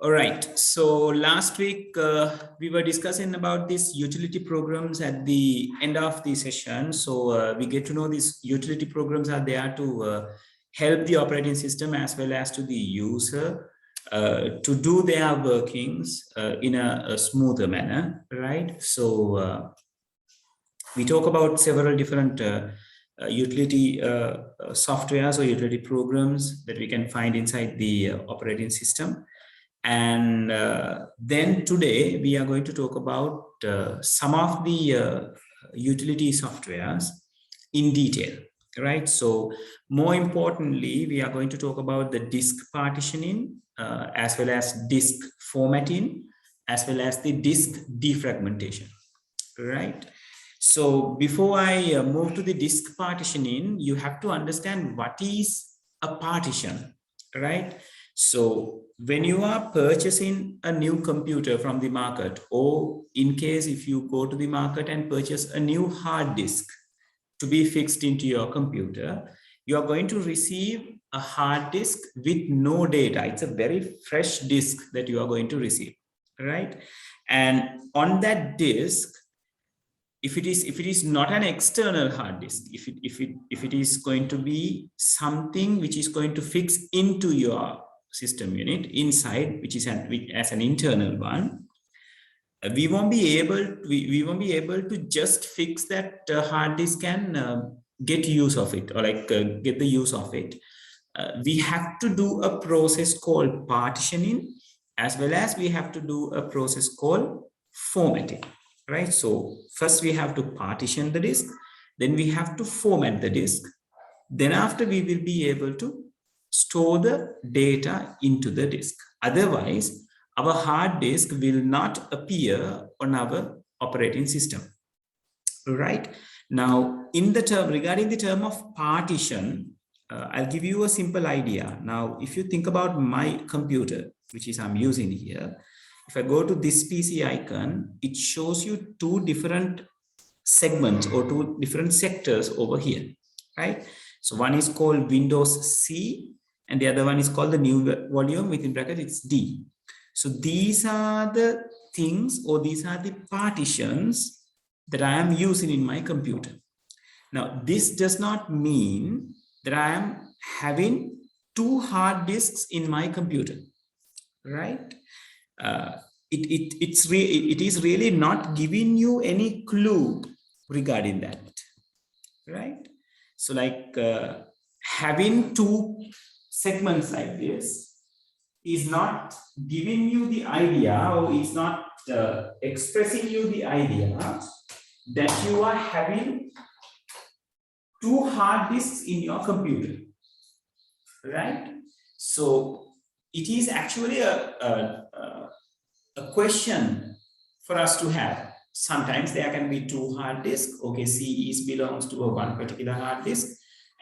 All right. So last week we were discussing about these utility programs at the end of the session. So we get to know these utility programs are there to help the operating system as well as to the user to do their workings in a smoother manner, right? So we talk about several different utility softwares or utility programs that we can find inside the operating system. And then today we are going to talk about some of the utility softwares in detail, right? So more importantly, we are going to talk about the disk partitioning as well as disk formatting, as well as the disk defragmentation, right? So before I move to the disk partitioning, you have to understand what is a partition, right? So when you are purchasing a new computer from the market, or in case if you go to the market and purchase a new hard disk to be fixed into your computer, you are going to receive a hard disk with no data. It's a very fresh disk that you are going to receive, right? And on that disk, if it is not an external hard disk, if it is going to be something which is going to fix into your system unit inside, which is as an internal one, we won't be able to just fix that hard disk and get use of it, or like get the use of it. We have to do a process called partitioning, as well as we have to do a process called formatting, right? So first we have to partition the disk, then we have to format the disk. Then after, we will be able to store the data into the disk. Otherwise, our hard disk will not appear on our operating system, right? Now, in the term, regarding the term of partition, I'll give you a simple idea. Now, if you think about my computer, which is I'm using here, if I go to this PC icon, it shows you two different segments or two different sectors over here, right? So one is called Windows C, and the other one is called the new volume, within bracket it's D. So these are the things, or these are the partitions that I am using in my computer. Now, this does not mean that I am having two hard disks in my computer, right? It is really not giving you any clue regarding that, right? So like having two segments like this is not giving you the idea, or it's not expressing you the idea that you are having two hard disks in your computer, right? So it is actually a question for us to have. Sometimes there can be two hard disks. Okay, C belongs to one particular hard disk,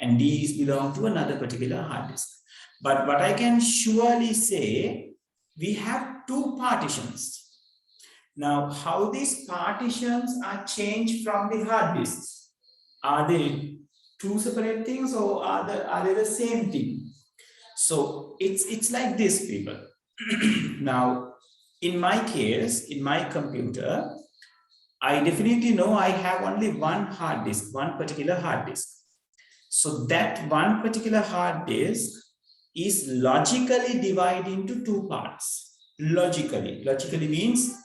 and D belongs to another particular hard disk. But what I can surely say, we have two partitions. Now, how these partitions are changed from the hard disks? Are they two separate things, or are they the same thing? So it's like this, people. Now, in my case, in my computer, I definitely know I have only one hard disk, one particular hard disk. So that one particular hard disk is logically divided into two parts. Logically means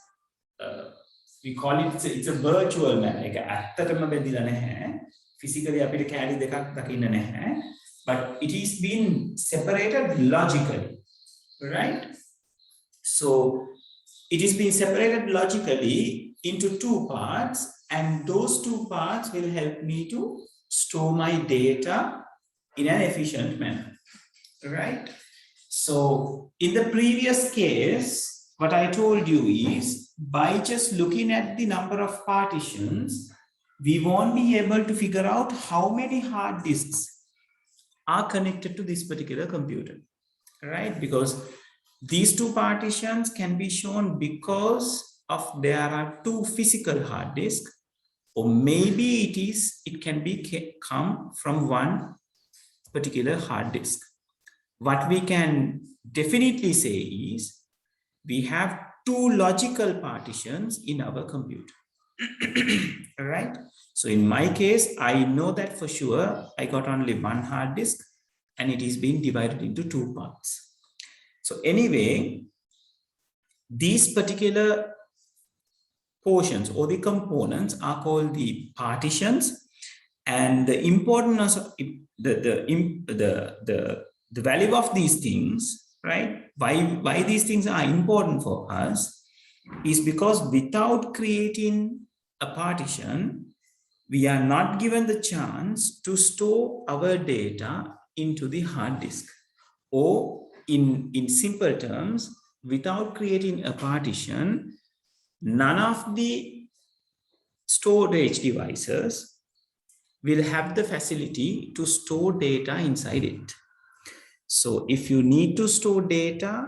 we call it, it's a virtual manner. Physically, but it is being separated logically, right? So it is being separated logically into two parts, and those two parts will help me to store my data in an efficient manner, right? So in the previous case, what I told you is, by just looking at the number of partitions, we won't be able to figure out how many hard disks are connected to this particular computer, right? Because these two partitions can be shown because of there are two physical hard disks, or maybe it can be come from one particular hard disk. What we can definitely say is we have two logical partitions in our computer. All right. So in my case, I know that for sure I got only one hard disk and it is being divided into two parts. So anyway, these particular portions or the components are called the partitions, and the importance of the value of these things, right? Why these things are important for us is because without creating a partition, we are not given the chance to store our data into the hard disk. Or in simple terms, without creating a partition, none of the storage devices will have the facility to store data inside it. So if you need to store data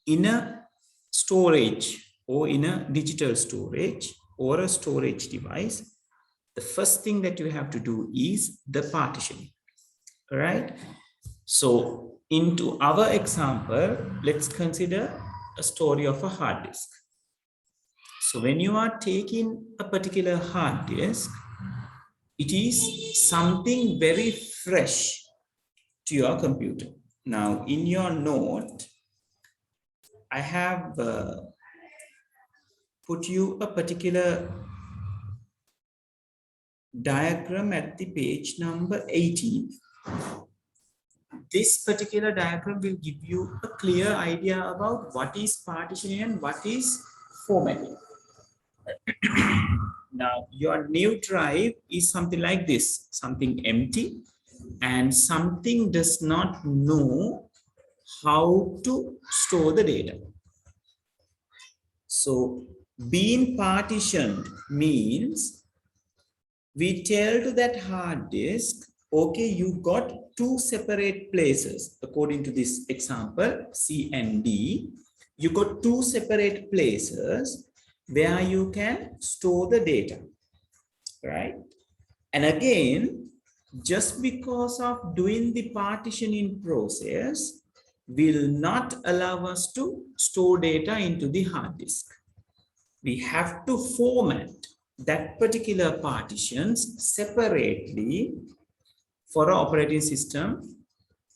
in a storage or in a digital storage or a storage device, the first thing that you have to do is the partitioning. All right. So into our example, let's consider a story of a hard disk. So when you are taking a particular hard disk, it is something very fresh to your computer. Now, in your note, I have put you a particular diagram at the page number 18. This particular diagram will give you a clear idea about what is partitioning and what is formatting. Now, your new drive is something like this, something empty, and something does not know how to store the data. So being partitioned means we tell to that hard disk, okay, you got two separate places. According to this example, C and D, you got two separate places where you can store the data, right? And again, just because of doing the partitioning process will not allow us to store data into the hard disk. We have to format that particular partitions separately for our operating system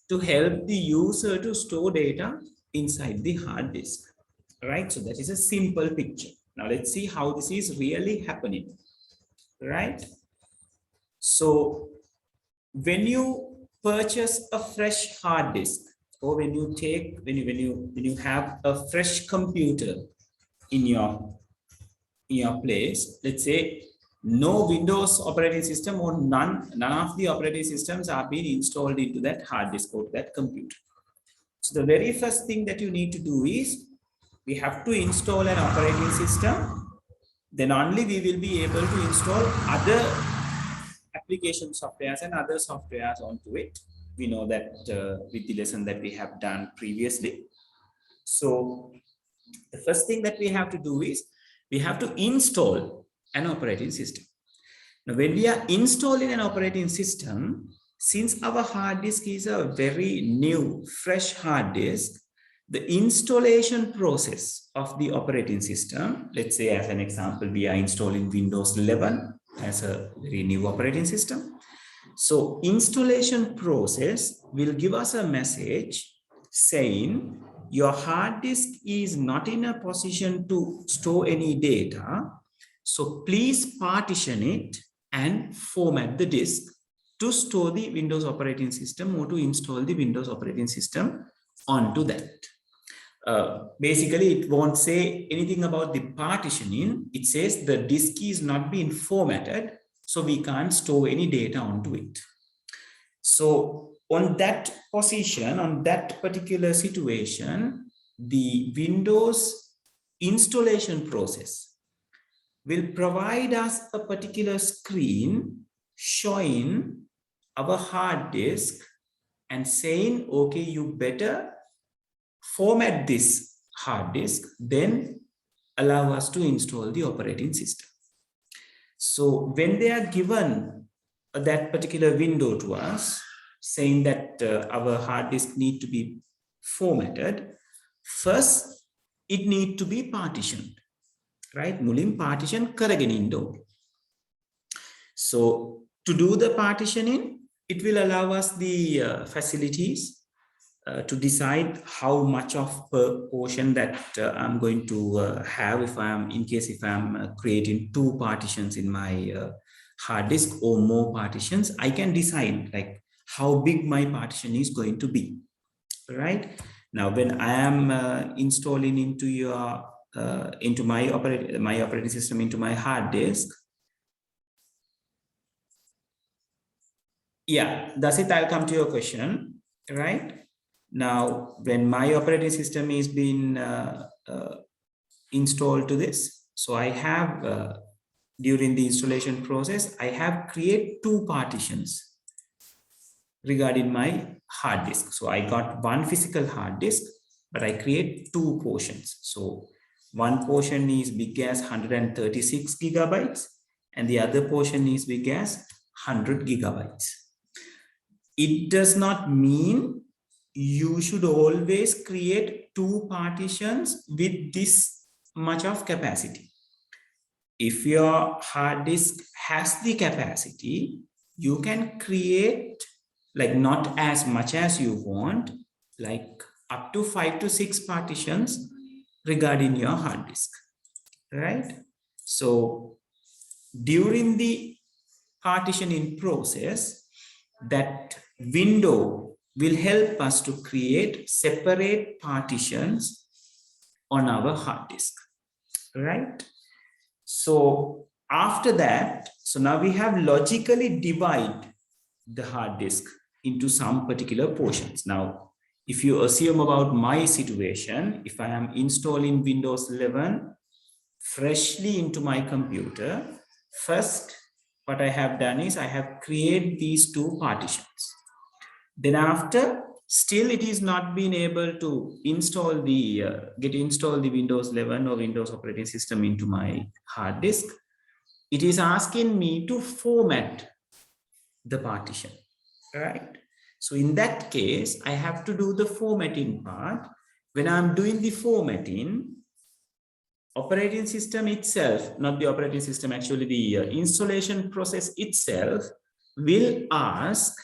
to help the user to store data inside the hard disk, right? So that is a simple picture. Now let's see how this is really happening, right? So when you purchase a fresh hard disk, or when you have a fresh computer in your place, let's say no Windows operating system or none of the operating systems are being installed into that hard disk or that computer. So the very first thing that you need to do is we have to install an operating system. Then only we will be able to install other application softwares and other softwares onto it. We know that with the lesson that we have done previously. So the first thing that we have to do is we have to install an operating system. Now, when we are installing an operating system, since our hard disk is a very new, fresh hard disk, the installation process of the operating system, let's say as an example, we are installing Windows 11 as a very new operating system. So installation process will give us a message saying your hard disk is not in a position to store any data. So please partition it and format the disk to store the Windows operating system or to install the Windows operating system onto that. Basically, it won't say anything about the partitioning. It says the disk is not being formatted, so we can't store any data onto it. So on that position, on that particular situation, the Windows installation process will provide us a particular screen showing our hard disk and saying, okay, you better format this hard disk, then allow us to install the operating system. So when they are given that particular window to us, saying that our hard disk need to be formatted, first it need to be partitioned, right? Mulin partition karagena inna ඕනේ. So to do the partitioning, it will allow us the facilities to decide how much of per portion that I'm going to have if I'm creating 2 partitions in my hard disk or more partitions. I can decide like how big my partition is going to be, right? Now, when I am installing into your into my operating system into my hard disk, yeah, that's it. I'll come to your question, right? Now, when my operating system is being installed to this, so I have, during the installation process, I have created 2 partitions regarding my hard disk. So I got 1 physical hard disk, but I create 2 portions. So one portion is big as 136 gigabytes, and the other portion is big as 100 gigabytes. It does not mean you should always create 2 partitions with this much of capacity. If your hard disk has the capacity, you can create like not as much as you want, like up to 5 to 6 partitions regarding your hard disk, right? So during the partitioning process, that window will help us to create separate partitions on our hard disk, right? So after that, so now we have logically divide the hard disk into some particular portions. Now, if you assume about my situation, if I am installing Windows 11 freshly into my computer, first, what I have done is I have created these 2 partitions. Then after, still it is not been able to install the, get installed the Windows 11 or Windows operating system into my hard disk. It is asking me to format the partition, right? So in that case, I have to do the formatting part. When I'm doing the formatting, operating system itself, not the operating system, actually the installation process itself will ask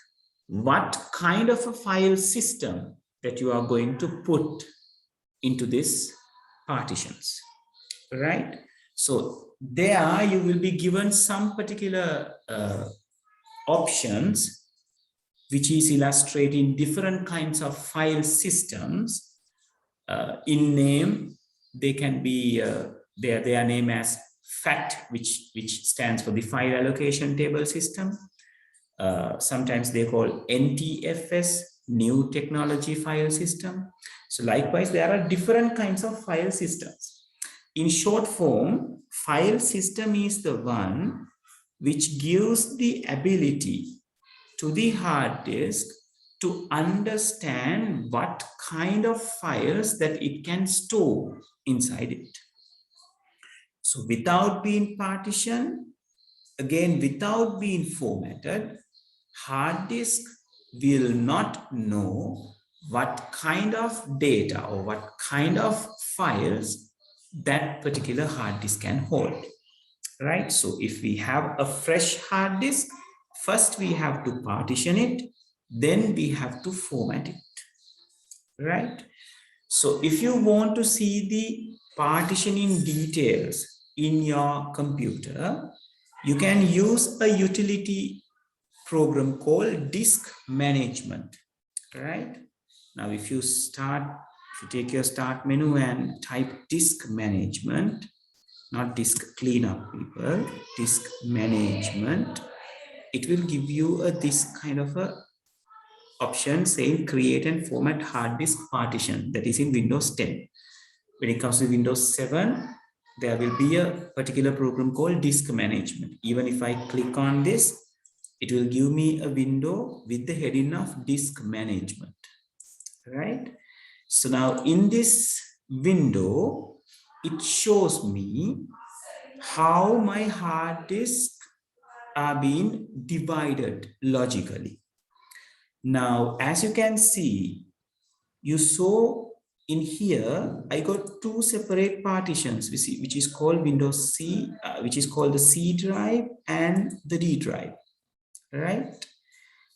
what kind of a file system that you are going to put into this partitions, right? So there you will be given some particular options which is illustrating different kinds of file systems. In name, they can be, they are named as FAT, which stands for the file allocation table system. Sometimes they call NTFS, new technology file system. So likewise, there are different kinds of file systems. In short form, file system is the one which gives the ability to the hard disk to understand what kind of files that it can store inside it. So without being partitioned, again, without being formatted, hard disk will not know what kind of data or what kind of files that particular hard disk can hold, right? So if we have a fresh hard disk, first we have to partition it, then we have to format it, right? So if you want to see the partitioning details in your computer, you can use a utility program called disk management, right? Now, if you take your start menu and type disk management, not disk cleanup, people, disk management, it will give you this kind of a option saying create and format hard disk partition, that is in Windows 10. When it comes to Windows 7, there will be a particular program called disk management. Even if I click on this, it will give me a window with the heading of disk management, right? So now in this window, it shows me how my hard disk are being divided logically. Now, as you can see, you saw in here, I got two separate partitions, which is called Windows C, which is called the C drive and the D drive, right?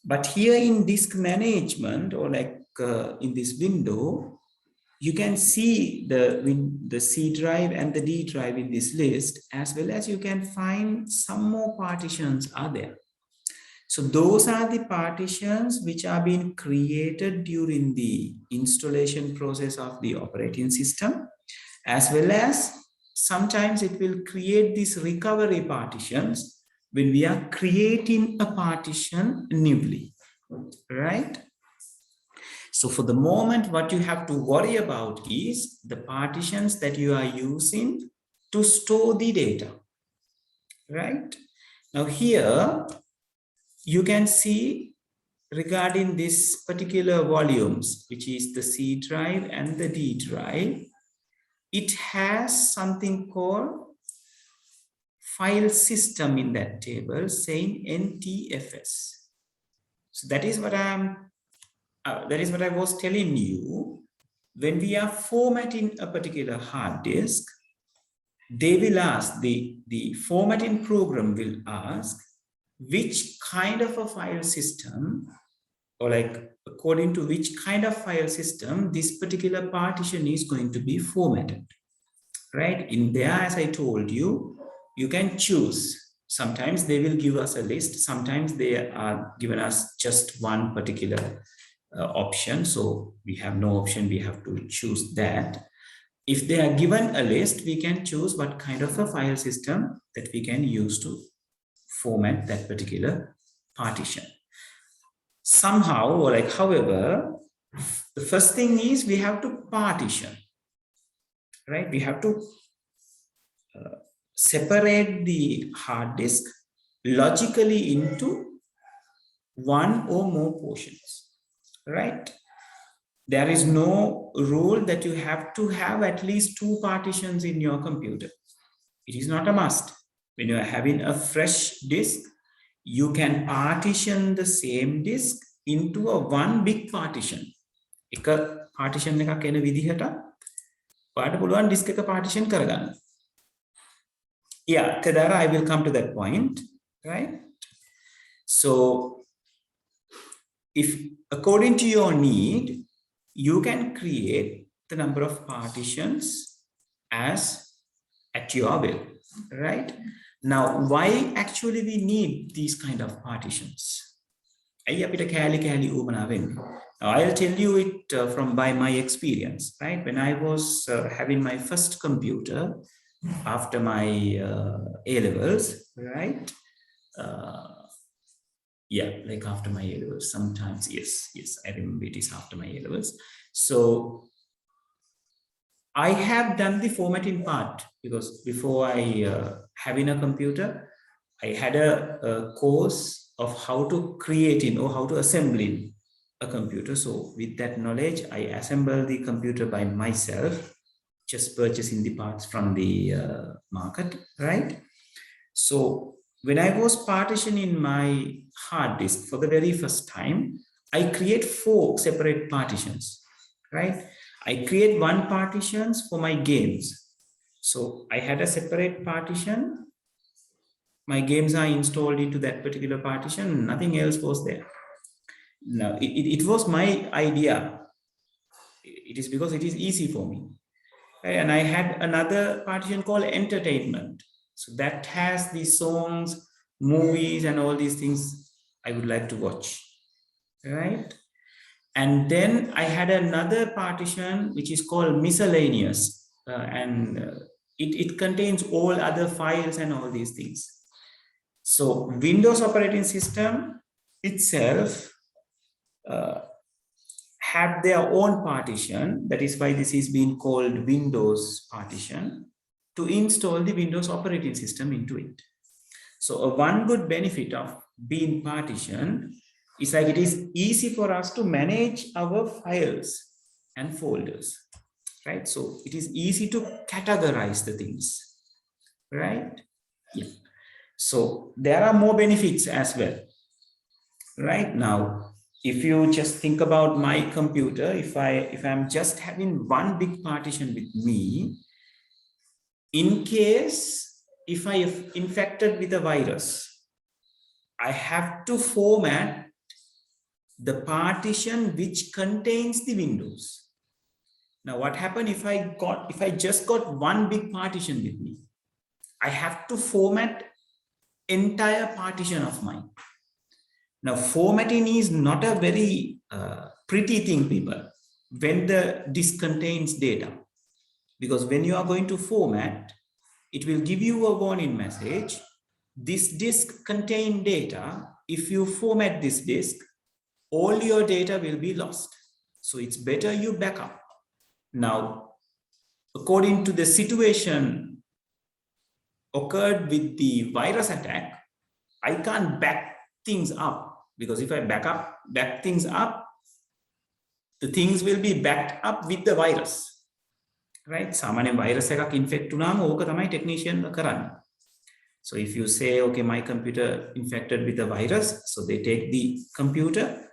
But here in disk management, or like in this window, you can see the C drive and the D drive in this list, as well as you can find some more partitions are there. So those are the partitions which are being created during the installation process of the operating system, as well as sometimes it will create these recovery partitions when we are creating a partition newly, right? So for the moment, what you have to worry about is the partitions that you are using to store the data, right? Now here, you can see regarding this particular volumes, which is the C drive and the D drive, it has something called file system in that table saying NTFS. So that is what I was telling you. When we are formatting a particular hard disk, they will ask, the formatting program will ask which kind of a file system, or like according to which kind of file system this particular partition is going to be formatted, right? In there, as I told you, you can choose. Sometimes they will give us a list. Sometimes they are given us just one particular option. So we have no option. We have to choose that. If they are given a list, we can choose what kind of a file system that we can use to format that particular partition. Somehow, or like however, the first thing is we have to partition, right? We have to separate the hard disk logically into one or more portions, right? There is no rule that you have to have at least two partitions in your computer. It is not a must. When you are having a fresh disk, you can partition the same disk into a one big partition. එක partition එකක් එන විදිහට ඔයාලට පුළුවන් disk එක partition කරගන්න. Yeah, Tadara, I will come to that point, right? So, if according to your need, you can create the number of partitions as at your will, right? Now, why actually we need these kind of partitions? Now, I'll tell you it by my experience, right? When I was having my first computer after my A-levels, right? Yeah, like after my A-levels, sometimes, yes, I remember it is after my A-levels. So I have done the formatting part because before I having a computer, I had a course of how to create in or how to assemble in a computer. So with that knowledge, I assembled the computer by myself, just purchasing the parts from the market, right? So when I was partitioning my hard disk for the very first time, I create 4 separate partitions, right? I create one partitions for my games. So I had a separate partition. My games are installed into that particular partition. Nothing else was there. Now, it was my idea. It is because it is easy for me. And I had another partition called entertainment. So that has the songs, movies, and all these things I would like to watch, right? And then I had another partition which is called miscellaneous, it contains all other files and all these things. So Windows operating system itself have their own partition. That is why this is being called Windows partition, to install the Windows operating system into it. So one good benefit of being partitioned is like it is easy for us to manage our files and folders, right? So it is easy to categorize the things, right? Yeah. So there are more benefits as well, right? Now, if you just think about my computer, if I'm just having one big partition with me, in case if I have infected with a virus, I have to format the partition which contains the windows. Now, what happened if I just got one big partition with me? I have to format entire partition of mine. Now, formatting is not a very pretty thing, people, when the disk contains data. Because when you are going to format, it will give you a warning message. This disk contains data. If you format this disk, all your data will be lost. So it's better you back up. Now, according to the situation occurred with the virus attack, I can't back things up, because if I back things up, the things will be backed up with the virus. Right? Samane virus එකක් infect වුණාම ඕක තමයි technician කරන්නේ. So if you say, okay, my computer infected with a virus, so they take the computer,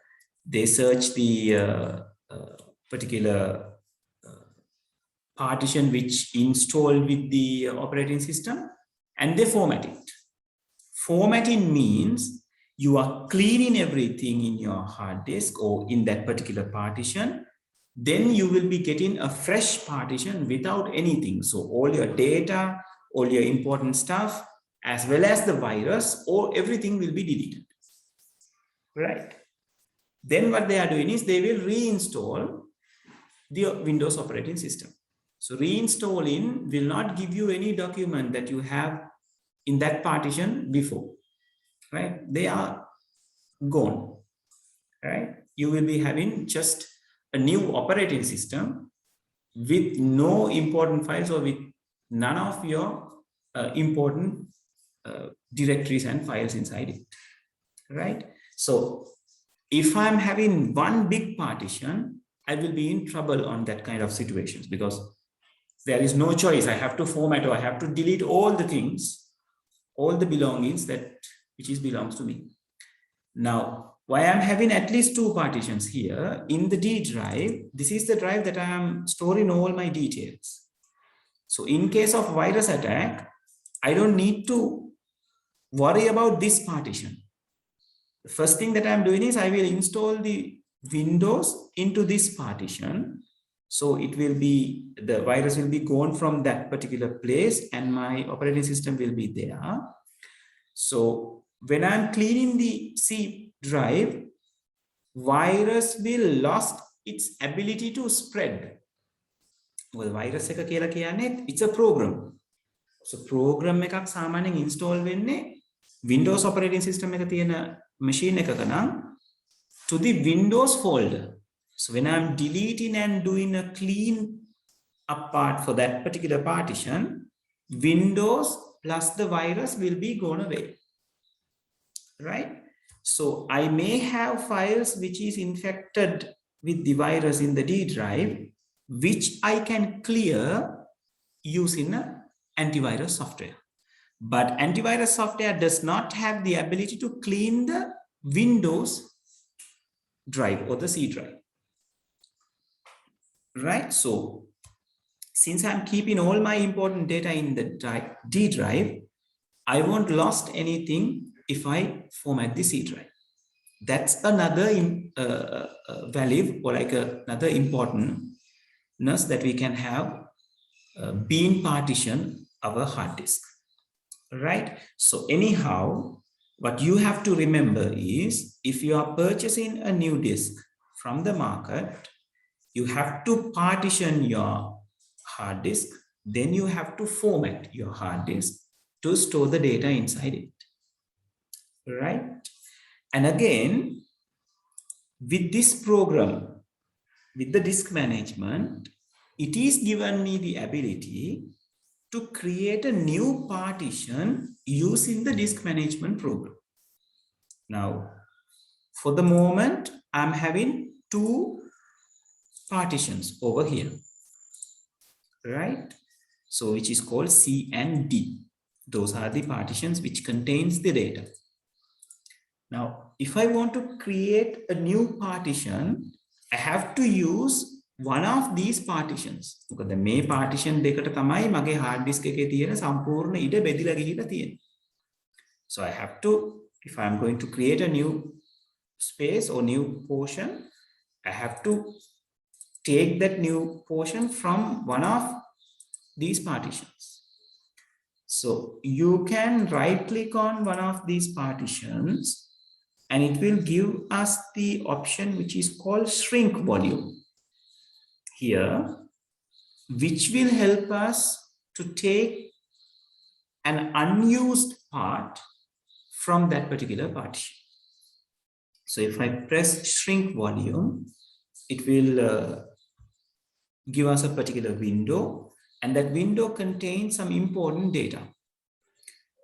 they search the particular partition which installed with the operating system, and they format it. Formatting means you are cleaning everything in your hard disk or in that particular partition. Then you will be getting a fresh partition without anything. So all your data, all your important stuff, as well as the virus, or everything will be deleted. Right? Then what they are doing is they will reinstall the Windows operating system. So reinstalling will not give you any document that you have in that partition before. Right? They are gone. Right? You will be having just a new operating system with no important files or with none of your important directories and files inside it, right? So if I'm having one big partition, I will be in trouble on that kind of situations, because there is no choice. I have to format, or I have to delete all the things, all the belongings which belongs to me. Now, why I'm having at least two partitions here in the D drive, this is the drive that I am storing all my details. So in case of virus attack, I don't need to worry about this partition. The first thing that I'm doing is I will install the Windows into this partition. So it will be, the virus will be gone from that particular place and my operating system will be there. So when I'm cleaning the C drive, virus will lost its ability to spread. Well, virus එක කියලා කියන්නේ it's a program. So program එකක් සාමාන්‍යයෙන් install වෙන්නේ Windows operating system එක තියෙන machine එකක නම් to the Windows folder. So when I'm deleting and doing a clean up part for that particular partition, Windows plus the virus will be gone away. Right? So I may have files which is infected with the virus in the D drive, which I can clear using antivirus software. But antivirus software does not have the ability to clean the Windows drive or the C drive. Right? So since I'm keeping all my important data in the D drive, I won't lost anything if I format the C drive. That's another value, or like another importantness that we can have being partition our hard disk. Right? So anyhow, what you have to remember is, if you are purchasing a new disk from the market, you have to partition your hard disk, then you have to format your hard disk to store the data inside it. Right? And again, with this program, with the disk management, it is given me the ability to create a new partition using the disk management program. Now, for the moment, I'm having two partitions over here, right? So which is called C and D. Those are the partitions which contains the data. Now, if I want to create a new partition, I have to use one of these partitions. Because the main partition දෙකට තමයි මගේ hard disk එකේ තියෙන සම්පූර්ණ ඉඩ බෙදලා ගිහිලා තියෙන්නේ. So I have to, if I'm going to create a new space or new portion, I have to take that new portion from one of these partitions. So you can right click on one of these partitions and it will give us the option which is called shrink volume here, which will help us to take an unused part from that particular partition. So if I press shrink volume, it will give us a particular window, and that window contains some important data.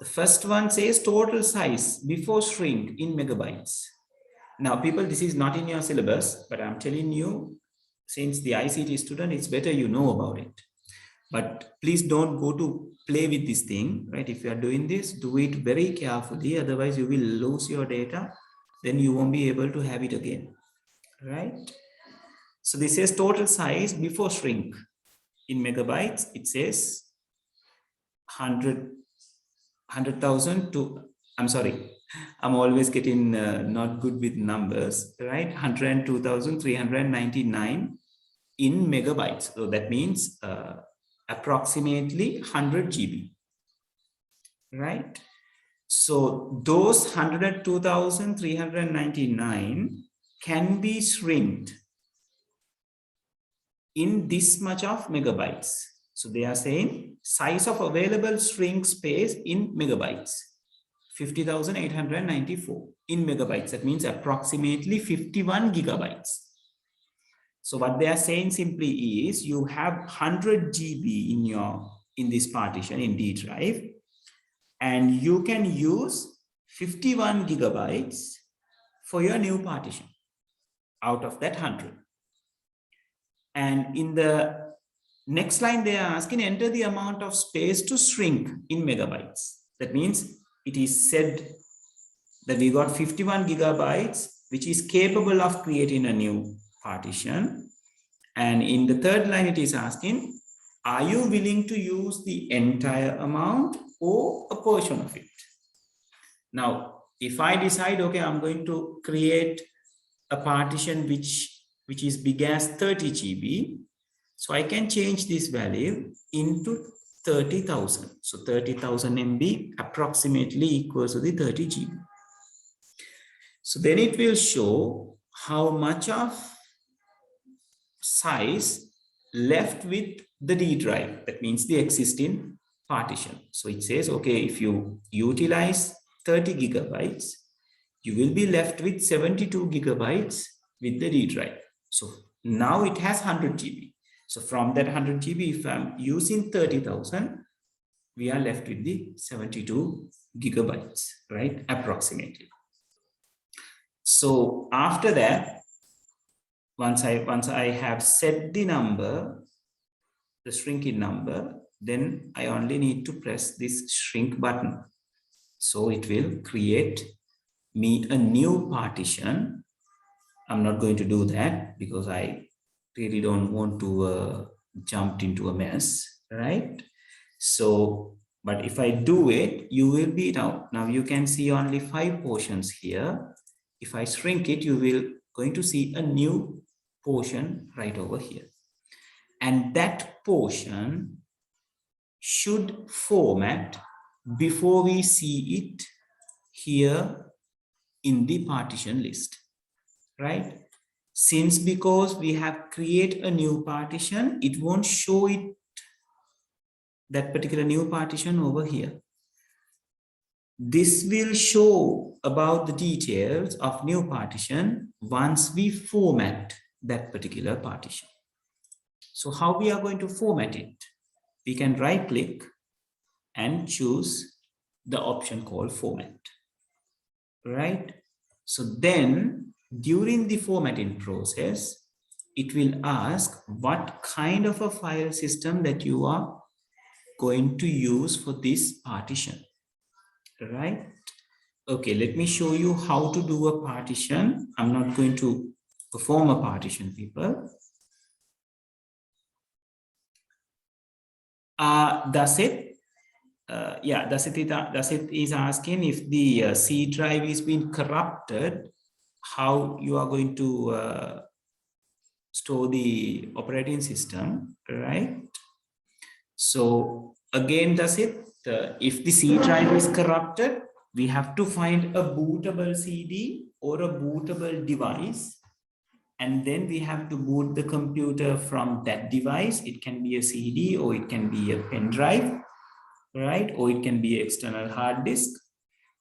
The first one says total size before shrink in megabytes. Now, people, this is not in your syllabus, but I'm telling you, since the ICT student, it's better you know about it. But please don't go to play with this thing, right? If you are doing this, do it very carefully. Otherwise, you will lose your data. Then you won't be able to have it again, right? So this says total size before shrink. In megabytes, it says 100,000 to, I'm sorry, I'm always getting not good with numbers, right? 102,399 in megabytes. So that means approximately 100 GB, right? So those 102,399 can be shrinked in this much of megabytes. So they are saying size of available shrink space in megabytes, 50,894 in megabytes. That means approximately 51 gigabytes. So what they are saying simply is you have 100 GB in this partition in D drive, and you can use 51 gigabytes for your new partition out of that 100. And in the next line, they are asking enter the amount of space to shrink in megabytes. That means it is said that we got 51 gigabytes, which is capable of creating a new partition. And in the third line, it is asking, are you willing to use the entire amount or a portion of it? Now, if I decide, okay, I'm going to create a partition which is big as 30 GB, so I can change this value into 30,000. So 30,000 MB approximately equals to the 30 GB. So then it will show how much of size left with the D drive. That means the existing partition. So it says, okay, if you utilize 30 gigabytes, you will be left with 72 gigabytes with the D drive. So now it has 100 GB. So from that 100 GB, if I'm using 30,000, we are left with the 72 gigabytes, right? Approximately. So after that, once I have set the number, the shrinking number, then I only need to press this shrink button. So it will create me a new partition. I'm not going to do that because I really don't want to jump into a mess, right? So, but if I do it, you will be now you can see only 5 portions here. If I shrink it, you will going to see a new portion right over here. And that portion should format before we see it here in the partition list, right? Since because we have created a new partition, it won't show it, that particular new partition over here. This will show about the details of new partition once we format that particular partition. So how we are going to format it? We can right click and choose the option called format, right? So then during the formatting process, it will ask what kind of a file system that you are going to use for this partition, right? Okay, let me show you how to do a partition. I'm not going to perform a partition, people. Does it? Yeah, does it is asking if the C drive is being corrupted, how you are going to store the operating system, right? So again, does it? If the C drive is corrupted, we have to find a bootable CD or a bootable device, and then we have to boot the computer from that device. It can be a CD or it can be a pen drive, right? Or it can be an external hard disk.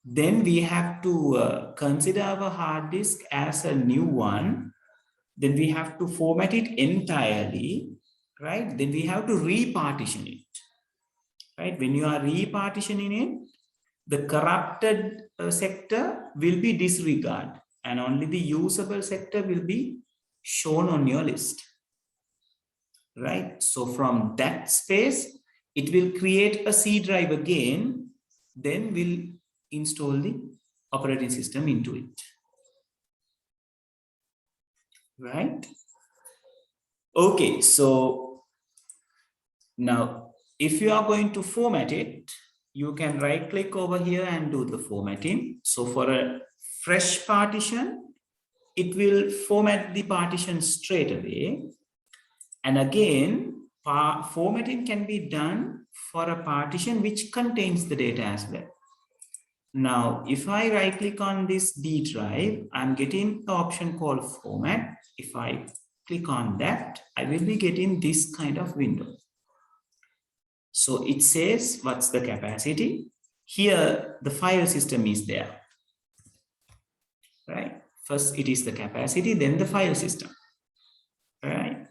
Then we have to consider our hard disk as a new one. Then we have to format it entirely, right? Then we have to repartition it, right? When you are repartitioning it, the corrupted sector will be disregarded and only the usable sector will be shown on your list, right? So from that space, it will create a C drive again, then we'll install the operating system into it, right? Okay, so now if you are going to format it, you can right click over here and do the formatting. So for a fresh partition, it will format the partition straight away. And again, formatting can be done for a partition which contains the data as well. Now, if I right click on this D drive, I'm getting the option called format. If I click on that, I will be getting this kind of window. So it says what's the capacity. Here, the file system is there, right? First, it is the capacity, then the file system, right?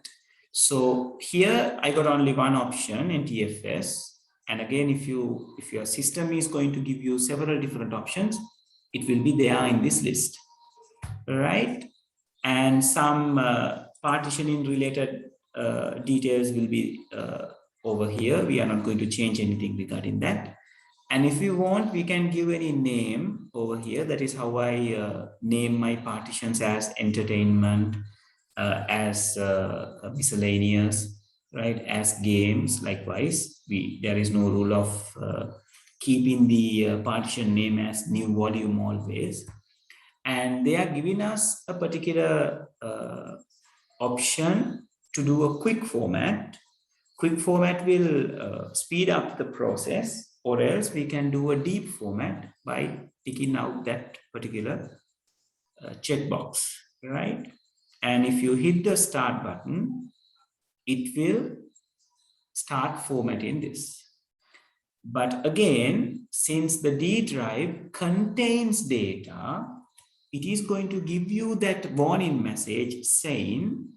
So here I got only one option, NTFS. And again, if your system is going to give you several different options, it will be there in this list, right? And some partitioning related details will be over here. We are not going to change anything regarding that. And if you want, we can give any name over here. That is how I name my partitions as entertainment, as miscellaneous, right? As games. Likewise, there is no rule of keeping the partition name as new volume always. And they are giving us a particular option to do a quick format. Quick format will speed up the process, or else we can do a deep format by ticking out that particular checkbox, right? And if you hit the start button, it will start formatting this. But again, since the D drive contains data, it is going to give you that warning message saying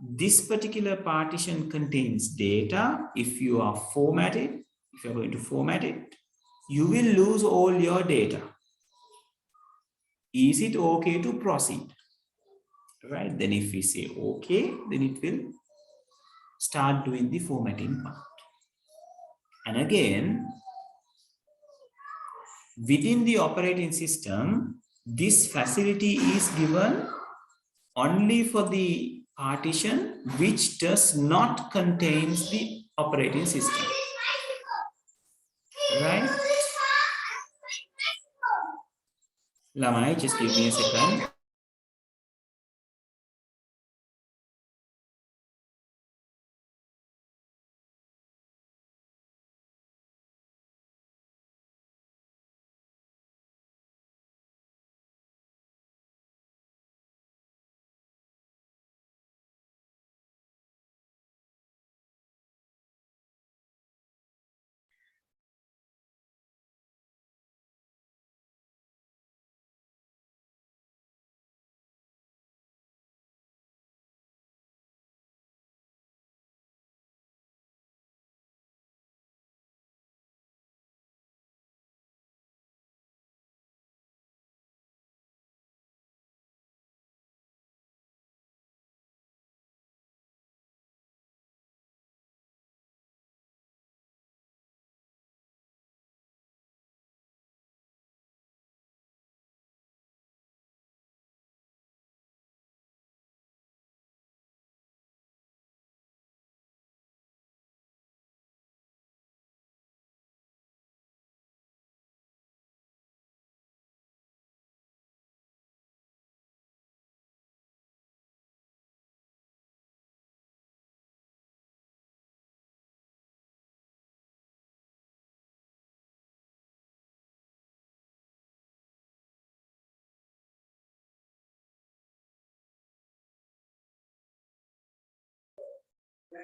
this particular partition contains data. If you are formatted, if you're going to format it, you will lose all your data. Is it okay to proceed? Right? Then if we say okay, then it will start doing the formatting part. And again, within the operating system, this facility is given only for the partition which does not contain the operating system, right? Lamai, just give me a second.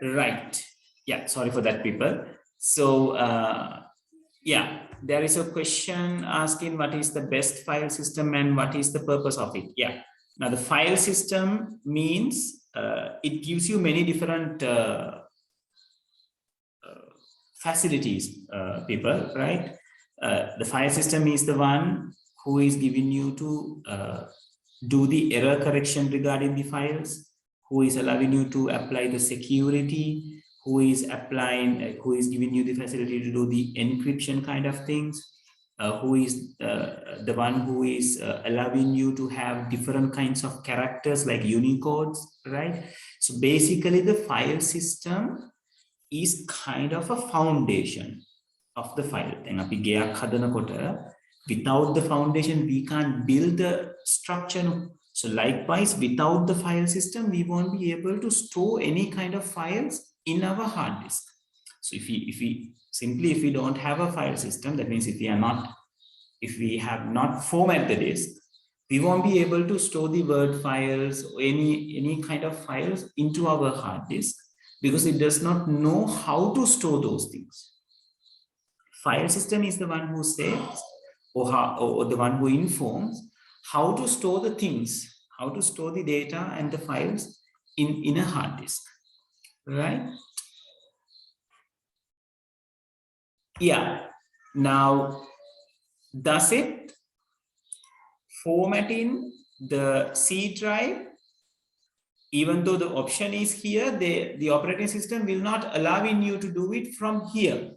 Right. Yeah, sorry for that, people. So, yeah, there is a question asking what is the best file system and what is the purpose of it. Yeah. Now, the file system means it gives you many different facilities, people, right? The file system is the one who is giving you to do the error correction regarding the files, who is allowing you to apply the security, who is applying, who is giving you the facility to do the encryption kind of things, who is the one who is allowing you to have different kinds of characters like Unicodes, right? So basically the file system is kind of a foundation of the file. Without the foundation, we can't build the structure. So likewise, without the file system, we won't be able to store any kind of files in our hard disk. So if we don't have a file system, that means if we have not formatted the disk, we won't be able to store the Word files or any kind of files into our hard disk, because it does not know how to store those things. File system is the one who says, or the one who informs how to store the things, how to store the data and the files in a hard disk, right? Yeah. Now, does it formatting the C drive? Even though the option is here, the operating system will not allow you to do it from here,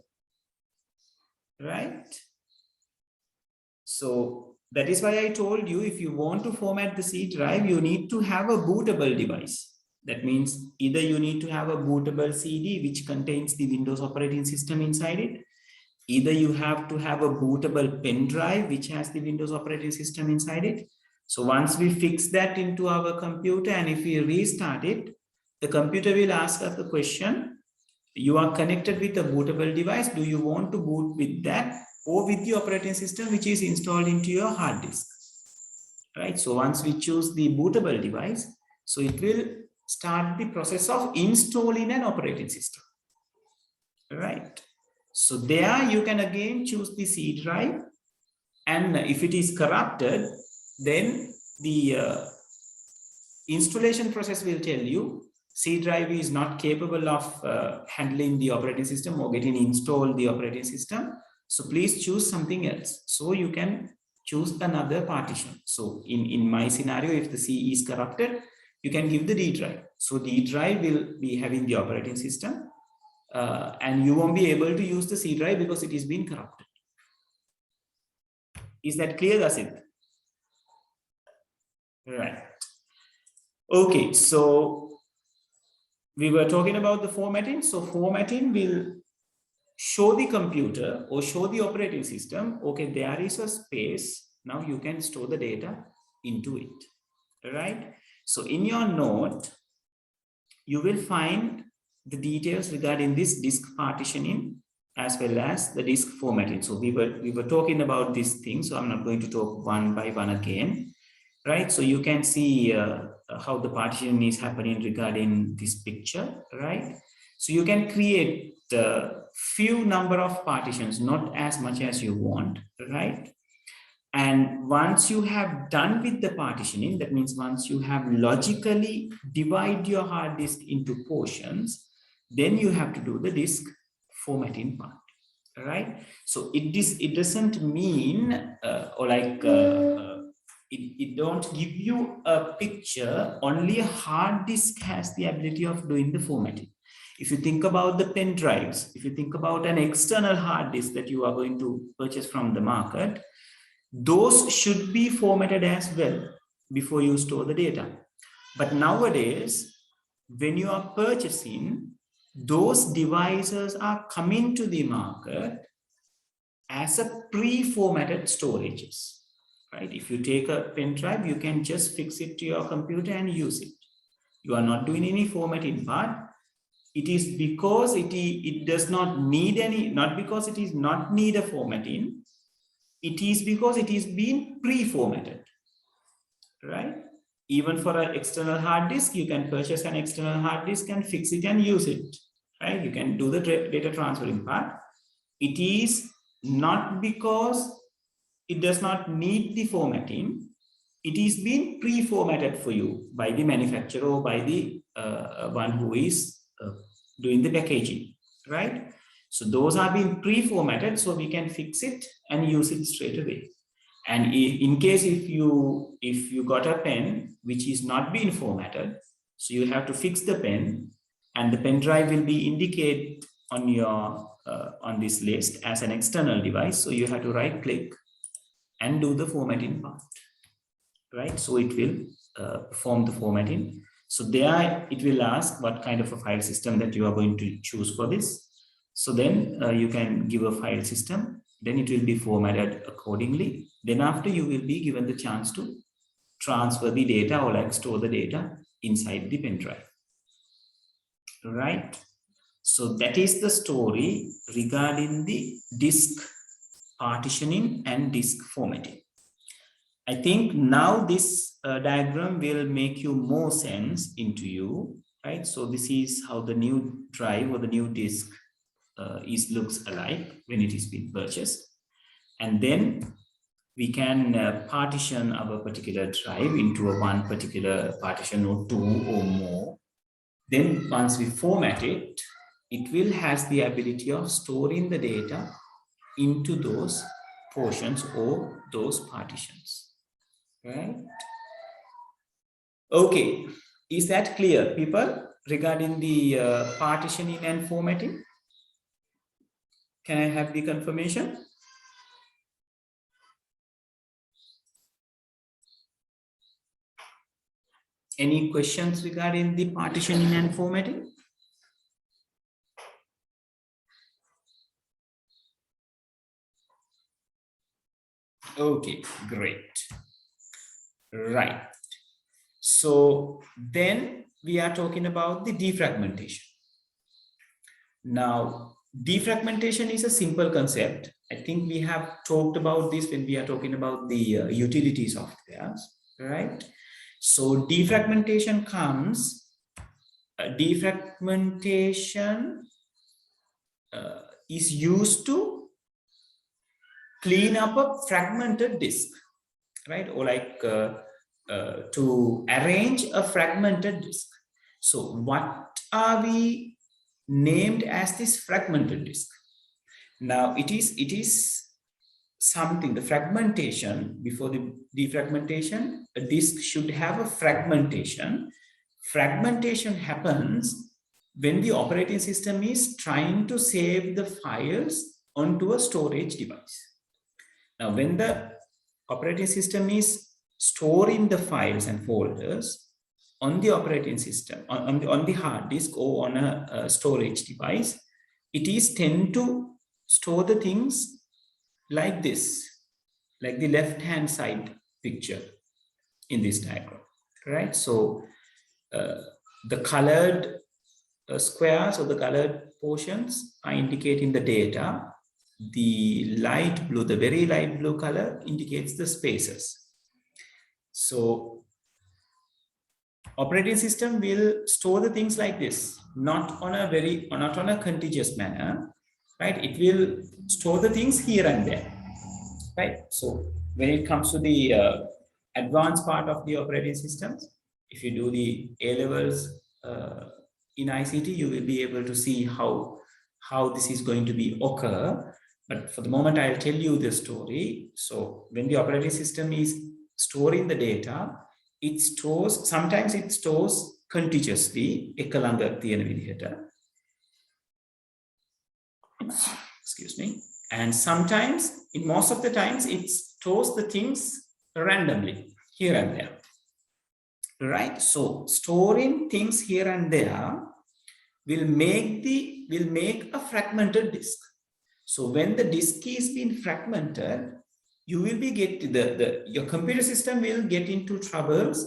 right? So that is why I told you, if you want to format the C drive, you need to have a bootable device. That means either you need to have a bootable CD which contains the Windows operating system inside it. Either you have to have a bootable pen drive which has the Windows operating system inside it. So once we fix that into our computer, and if we restart it, the computer will ask us the question, you are connected with a bootable device. Do you want to boot with that or with the operating system which is installed into your hard disk? Right. So once we choose the bootable device, so it will start the process of installing an operating system. Right. So there you can again choose the C drive, and if it is corrupted, then the installation process will tell you C drive is not capable of handling the operating system or getting installed the operating system. So please choose something else. So you can choose another partition. So in my scenario, if the C is corrupted, you can give the D drive. So D drive will be having the operating system, and you won't be able to use the C drive because it is being corrupted. Is that clear, Dasit? Right. Okay, so we were talking about the formatting. So formatting will show the computer or show the operating system, okay, there is a space. Now you can store the data into it, right? So in your note, you will find the details regarding this disk partitioning as well as the disk formatting. So we were talking about these things, so I'm not going to talk one by one again, right? So you can see how the partitioning is happening regarding this picture, right? So you can create the few number of partitions, not as much as you want, right? And once you have done with the partitioning, that means once you have logically divide your hard disk into portions, then you have to do the disk formatting part, right? So it doesn't mean it don't give you a picture. Only a hard disk has the ability of doing the formatting. If you think about the pen drives, if you think about an external hard disk that you are going to purchase from the market, those should be formatted as well before you store the data. But nowadays, when you are purchasing, those devices are coming to the market as a pre-formatted storages, right? If you take a pen drive, you can just fix it to your computer and use it. You are not doing any formatting part. It is because it does not need any, not because it is not need a formatting. It is because it is being pre-formatted, right? Even for an external hard disk, you can purchase an external hard disk and fix it and use it, right? You can do the data transferring part. It is not because it does not need the formatting. It is being pre-formatted for you by the manufacturer or by the one who is doing the packaging, right? So those are being pre-formatted, so we can fix it and use it straight away. And in case if you got a pen which is not being formatted, so you have to fix the pen, and the pen drive will be indicated on your on this list as an external device. So you have to right click and do the formatting part, right? So it will perform the formatting. So there it will ask what kind of a file system that you are going to choose for this. So then you can give a file system, then it will be formatted accordingly. Then after, you will be given the chance to transfer the data or like store the data inside the pen drive, right? So that is the story regarding the disk partitioning and disk formatting. I think now this diagram will make you more sense into you, right? So this is how the new drive or the new disk looks alike when it is being purchased. And then we can partition our particular drive into a one particular partition or two or more. Then once we format it, it will has the ability of storing the data into those portions or those partitions, right? Okay, is that clear, people, regarding the partitioning and formatting? Can I have the confirmation? Any questions regarding the partitioning and formatting? Okay, great. Right. So then we are talking about the defragmentation. Now, defragmentation is a simple concept. I think we have talked about this when we are talking about the utility softwares, right? So defragmentation comes, defragmentation is used to clean up a fragmented disk, right? Or like to arrange a fragmented disk. So what are we named as this fragmented disk? Now it is something, the fragmentation, before the defragmentation, a disk should have a fragmentation. Fragmentation happens when the operating system is trying to save the files onto a storage device. Now, when the operating system is storing the files and folders on the operating system, on the hard disk or on a storage device, it is tend to store the things like this, like the left-hand side picture in this diagram, right? So the colored squares or the colored portions are indicating the data. The light blue, the very light blue color indicates the spaces. So operating system will store the things like this, not on a contiguous manner, right? It will store the things here and there, right? So when it comes to the advanced part of the operating systems, if you do the A-levels in ICT, you will be able to see how this is going to be occur. But for the moment, I'll tell you the story. So when the operating system is storing the data, it stores, sometimes it stores contiguously, excuse me. And sometimes, in most of the times, it stores the things randomly here and there, right? So storing things here and there will make a fragmented disk. So when the disk is being fragmented, you will be your computer system will get into troubles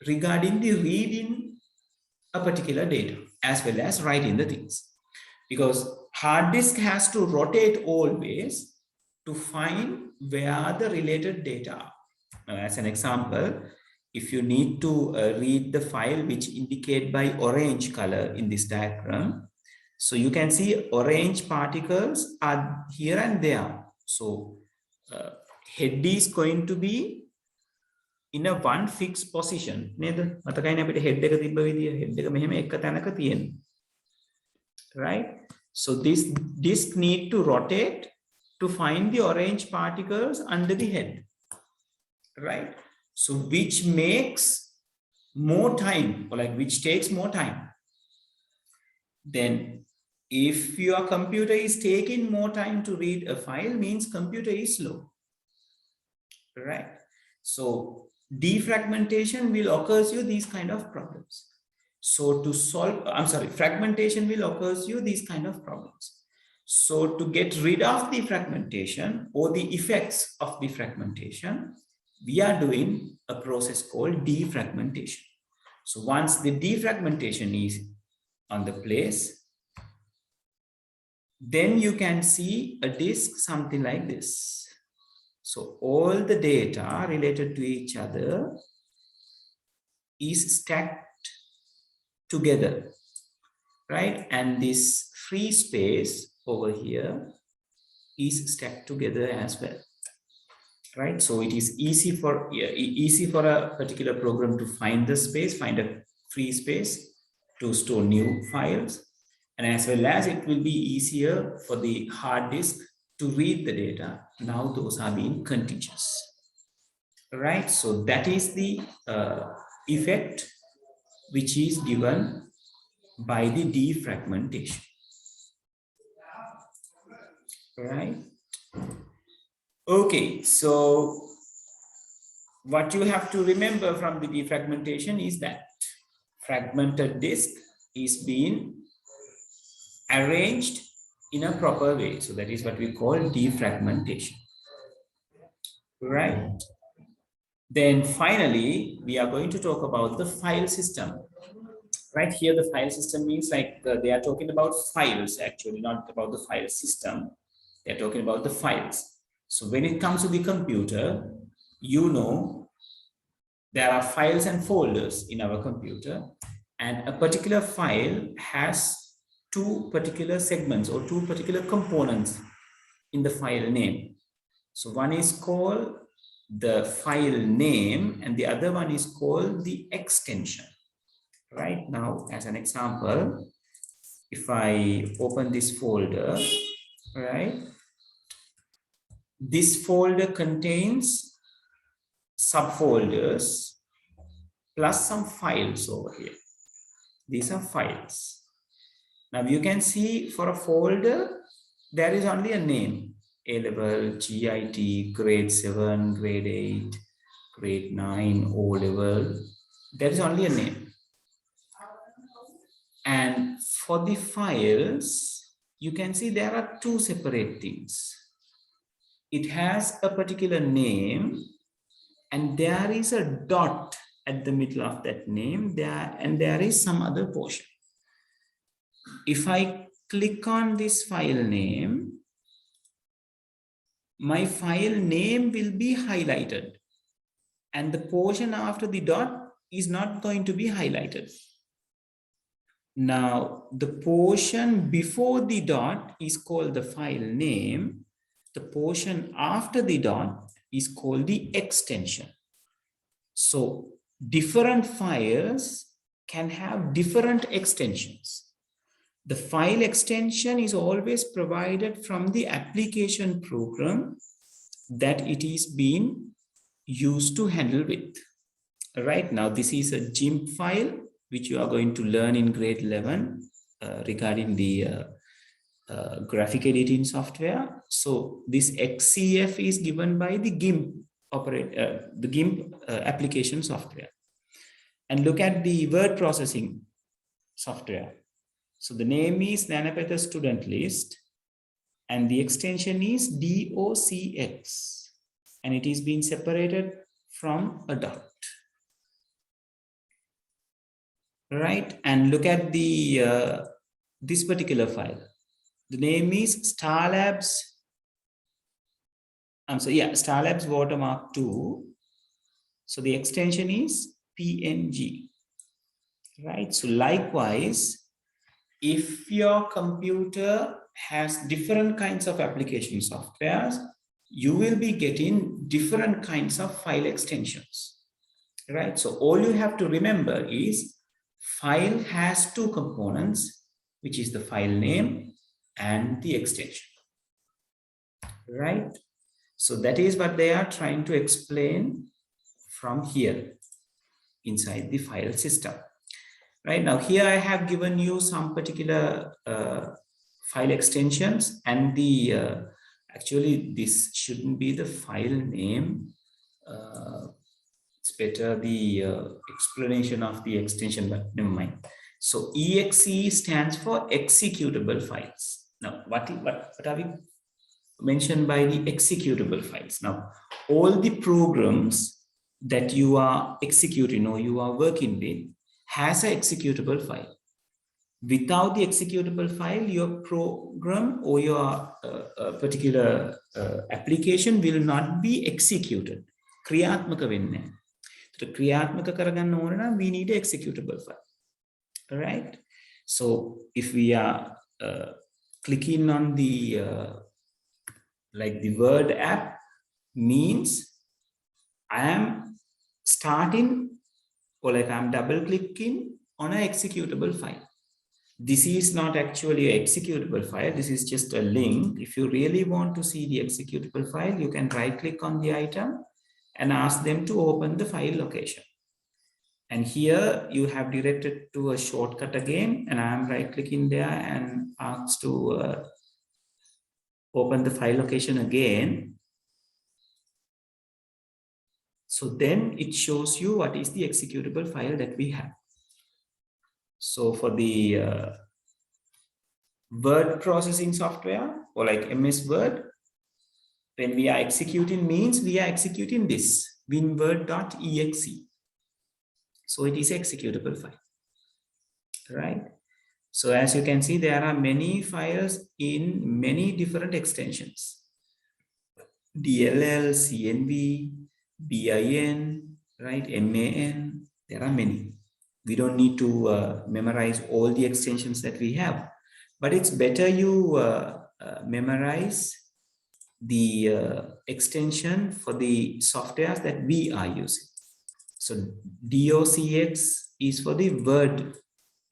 regarding the reading a particular data as well as writing the things, because hard disk has to rotate always to find where the related data are. Now, as an example, if you need to read the file which indicate by orange color in this diagram, so you can see orange particles are here and there. So head is going to be in a one fixed position. Right? So this disk need to rotate to find the orange particles under the head. Right? So which makes more time, or like which takes more time. Then if your computer is taking more time to read a file, means computer is slow. Right? So defragmentation will occur you these kind of problems. So to solve, fragmentation will occur you these kind of problems. So to get rid of the fragmentation or the effects of the fragmentation, we are doing a process called defragmentation. So once the defragmentation is on the place, then you can see a disk something like this. So all the data related to each other is stacked together, right? And this free space over here is stacked together as well, right? So it is easy for a particular program to find the space, find a free space to store new files, and as well as it will be easier for the hard disk to read the data. Now those are being contiguous, right? So that is the effect which is given by the defragmentation, right? Okay, so what you have to remember from the defragmentation is that fragmented disk is being arranged in a proper way. So that is what we call defragmentation, right? Then finally, we are going to talk about the file system. Right here, the file system means like they are talking about files, actually, not about the file system. They're talking about the files. So when it comes to the computer, you know, there are files and folders in our computer, and a particular file has two particular segments or two particular components in the file name. So one is called the file name and the other one is called the extension. Right now, as an example, if I open this folder, right, this folder contains subfolders plus some files over here. These are files. Now you can see for a folder, there is only a name: A-level, GIT, grade 7, grade 8, grade 9, O-level. There is only a name. And for the files, you can see there are two separate things. It has a particular name and there is a dot at the middle of that name there, and there is some other portion. If I click on this file name, my file name will be highlighted and the portion after the dot is not going to be highlighted. Now, the portion before the dot is called the file name. The portion after the dot is called the extension. So, different files can have different extensions. The file extension is always provided from the application program that it is being used to handle with. Right now, this is a GIMP file, which you are going to learn in grade 11 regarding the graphic editing software. So this XCF is given by the GIMP application software. And look at the word processing software. So the name is Nanopather student list and the extension is DOCX and it is being separated from a dot. Right, and look at the this particular file. The name is Starlabs Watermark 2. So the extension is PNG, right? So likewise, if your computer has different kinds of application softwares, you will be getting different kinds of file extensions, right? So all you have to remember is file has two components, which is the file name and the extension, right? So that is what they are trying to explain from here inside the file system. Right now, here I have given you some particular file extensions, and the actually this shouldn't be the file name. It's better the explanation of the extension, but never mind. So exe stands for executable files. Now, what are we mentioned by the executable files? Now, all the programs that you are executing or you are working with has an executable file. Without the executable file, your program or your particular application will not be executed. Kriyatmaka wenne. So kriyatmaka karaganna ඕන නම් we need an executable file. All right. So if we are clicking on the like the Word app, means I am starting, or like I'm double clicking on an executable file. This is not actually an executable file. This is just a link. If you really want to see the executable file, you can right click on the item and ask them to open the file location. And here you have directed to a shortcut again, and I'm right clicking there and asked to open the file location again. So then it shows you what is the executable file that we have. So for the word processing software, or like MS Word, when we are executing means we are executing this winword.exe. So it is executable file, right? So as you can see, there are many files in many different extensions. DLL, CNV, BIN, right? MAN, there are many. We don't need to memorize all the extensions that we have, but it's better you memorize the extension for the softwares that we are using. So DOCX is for the Word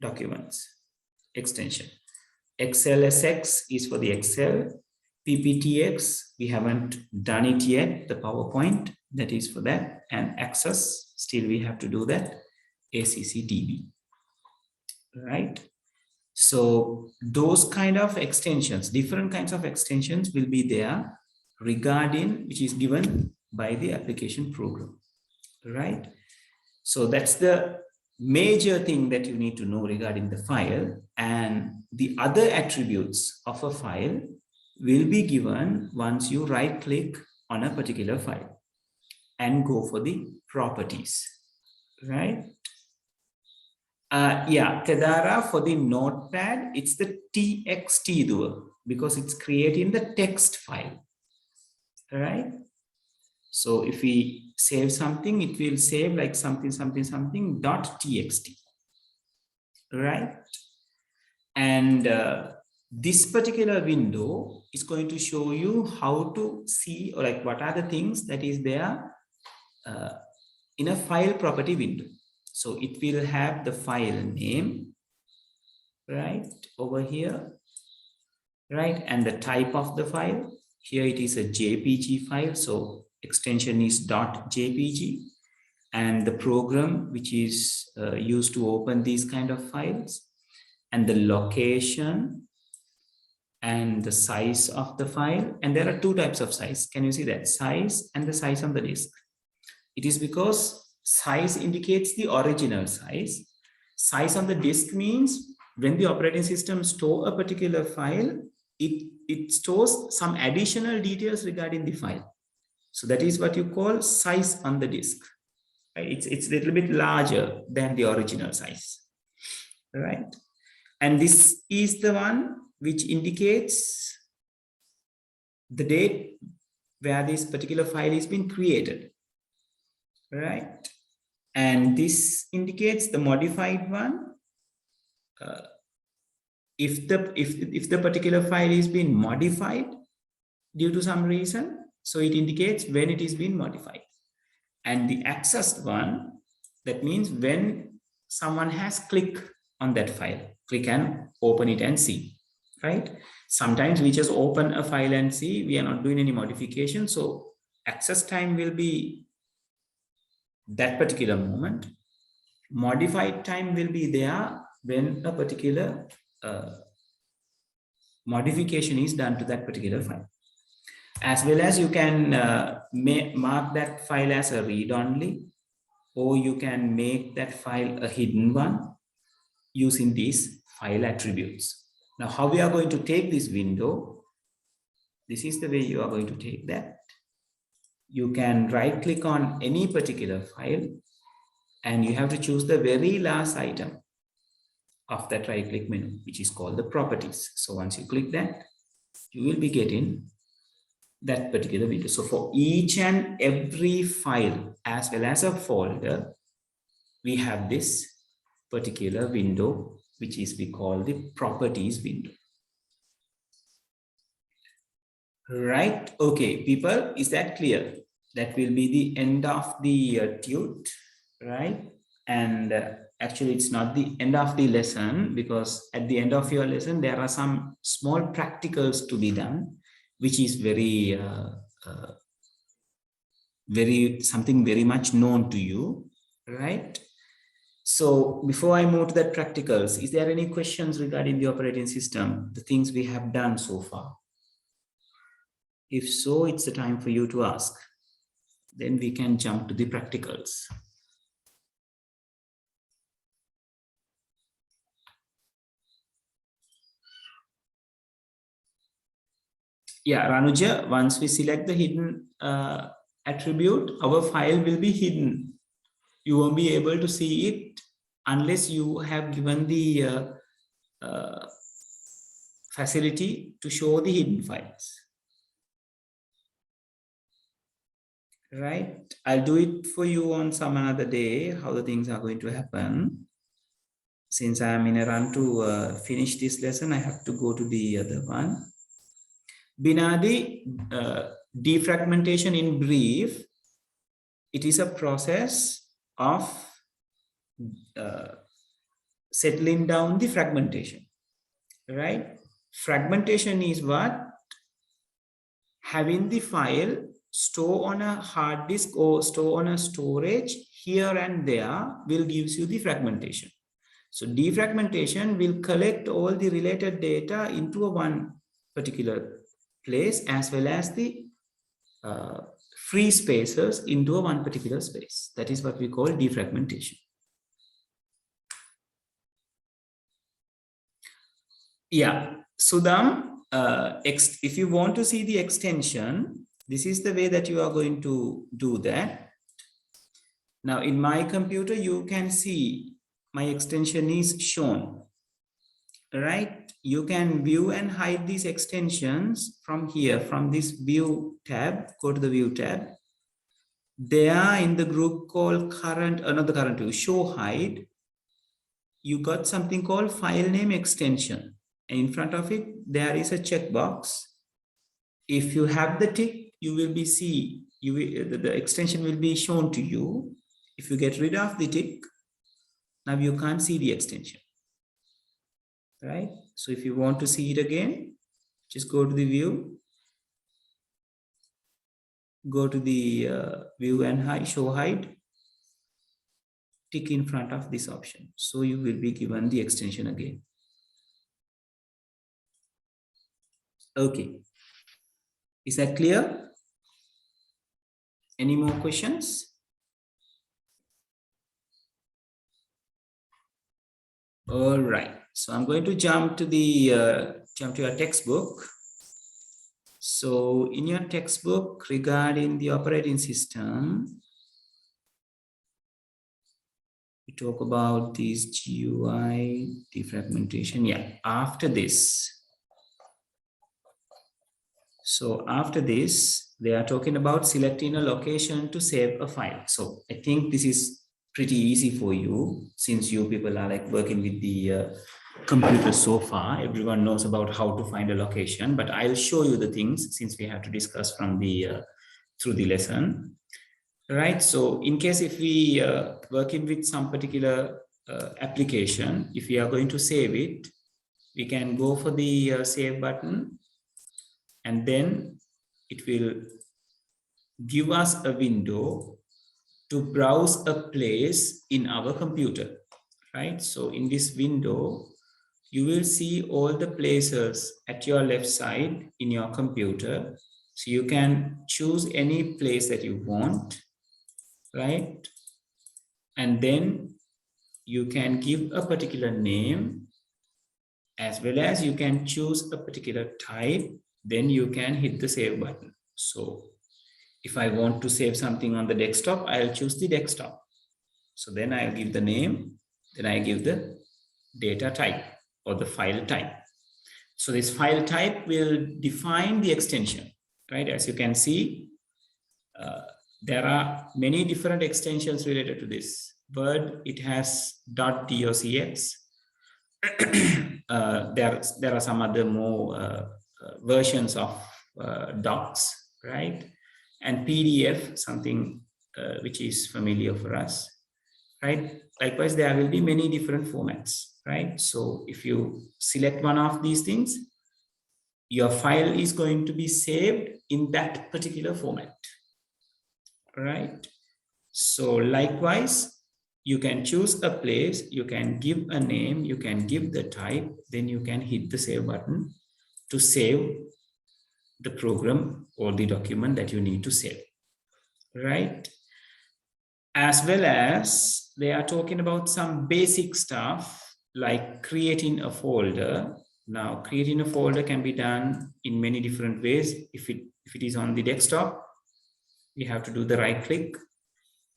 documents extension. XLSX is for the Excel. PPTX, we haven't done it yet, the PowerPoint, that is for that. And Access, still we have to do that. ACCDB, right? So those kind of extensions, different kinds of extensions will be there regarding, which is given by the application program, right? So that's the major thing that you need to know regarding the file, and the other attributes of a file will be given once you right click on a particular file and go for the properties, right? Yeah, Kedara for the notepad, it's the TXT dual because it's creating the text file, right? So if we save something, it will save like something .txt, right? And this particular window is going to show you how to see, or like what are the things that is there in a file property window. So it will have the file name, right, over here, right, and the type of the file. Here it is a JPG file, so extension is .jpg, and the program which is used to open these kind of files, and the location and the size of the file. And there are two types of size. Can you see that? Size and the size on the disk. It is because size indicates the original size. Size on the disk means when the operating system stores a particular file, it stores some additional details regarding the file. So that is what you call size on the disk. Right? It's a little bit larger than the original size, right? And this is the one which indicates the date where this particular file is being created. right? And this indicates the modified one. If the particular file is being modified due to some reason, so it indicates when it is being modified. And the accessed one, that means when someone has clicked on that file, click and open it and see, right? Sometimes we just open a file and see, we are not doing any modification. So access time will be that particular moment. Modified time will be there when a particular modification is done to that particular file. As well as you can mark that file as a read-only, or you can make that file a hidden one using these file attributes. Now, how we are going to take this window, this is the way you are going to take that. You can right-click on any particular file, and you have to choose the very last item of that right-click menu, which is called the properties. So once you click that, you will be getting that particular window. So for each and every file as well as a folder, we have this particular window, which is we call the properties window. Right? Okay, people, is that clear? That will be the end of the tute, right? And actually, it's not the end of the lesson, because at the end of your lesson, there are some small practicals to be done, which is something very much known to you, right? So before I move to that practicals, is there any questions regarding the operating system, the things we have done so far? If so, it's the time for you to ask. Then we can jump to the practicals. Yeah, Ranuja, once we select the hidden attribute, our file will be hidden. You won't be able to see it unless you have given the facility to show the hidden files. Right? I'll do it for you on some another day, how the things are going to happen. Since I am in a run to finish this lesson, I have to go to the other one. Binadi, defragmentation in brief, it is a process of settling down the fragmentation, right? Fragmentation is what? Having the file store on a hard disk or store on a storage here and there will gives you the fragmentation. So defragmentation will collect all the related data into a one particular place, as well as the free spaces into a one particular space. That is what we call defragmentation. Yeah, Sudham, if you want to see the extension, this is the way that you are going to do that. Now in my computer, you can see my extension is shown, right? You can view and hide these extensions from here, from this view tab. Go to the view tab. They are in the group called current, not the current view, show hide. You got something called file name extension. And in front of it, there is a checkbox. If you have the tick, you will be the extension will be shown to you. If you get rid of the tick, now you can't see the extension, right? So if you want to see it again, just go to the view, go to the view and hide, show hide, tick in front of this option. So you will be given the extension again. Okay. Is that clear? Any more questions? All right. So I'm going to jump to your textbook. So in your textbook regarding the operating system, we talk about these GUI defragmentation. Yeah, after this. So after this, they are talking about selecting a location to save a file. So I think this is pretty easy for you, since you people are like working with the computer so far. Everyone knows about how to find a location, but I'll show you the things since we have to discuss from the through the lesson, right? So in case if we working with some particular application, if we are going to save it, we can go for the save button, and then it will give us a window to browse a place in our computer, right? So in this window, you will see all the places at your left side in your computer. So you can choose any place that you want, right? And then you can give a particular name, as well as you can choose a particular type. Then you can hit the save button. So if I want to save something on the desktop, I'll choose the desktop. So then I'll give the name, then I give the data type or the file type. So this file type will define the extension, right? As you can see, there are many different extensions related to this. Word, it has .docx. There are some other more versions of docs, right? And PDF, something which is familiar for us, right? Likewise, there will be many different formats, right? So if you select one of these things, your file is going to be saved in that particular format, right? So likewise, you can choose a place, you can give a name, you can give the type, then you can hit the save button to save the program or the document that you need to save, right? As well as they are talking about some basic stuff like creating a folder. Now, creating a folder can be done in many different ways. If it is on the desktop, you have to do the right click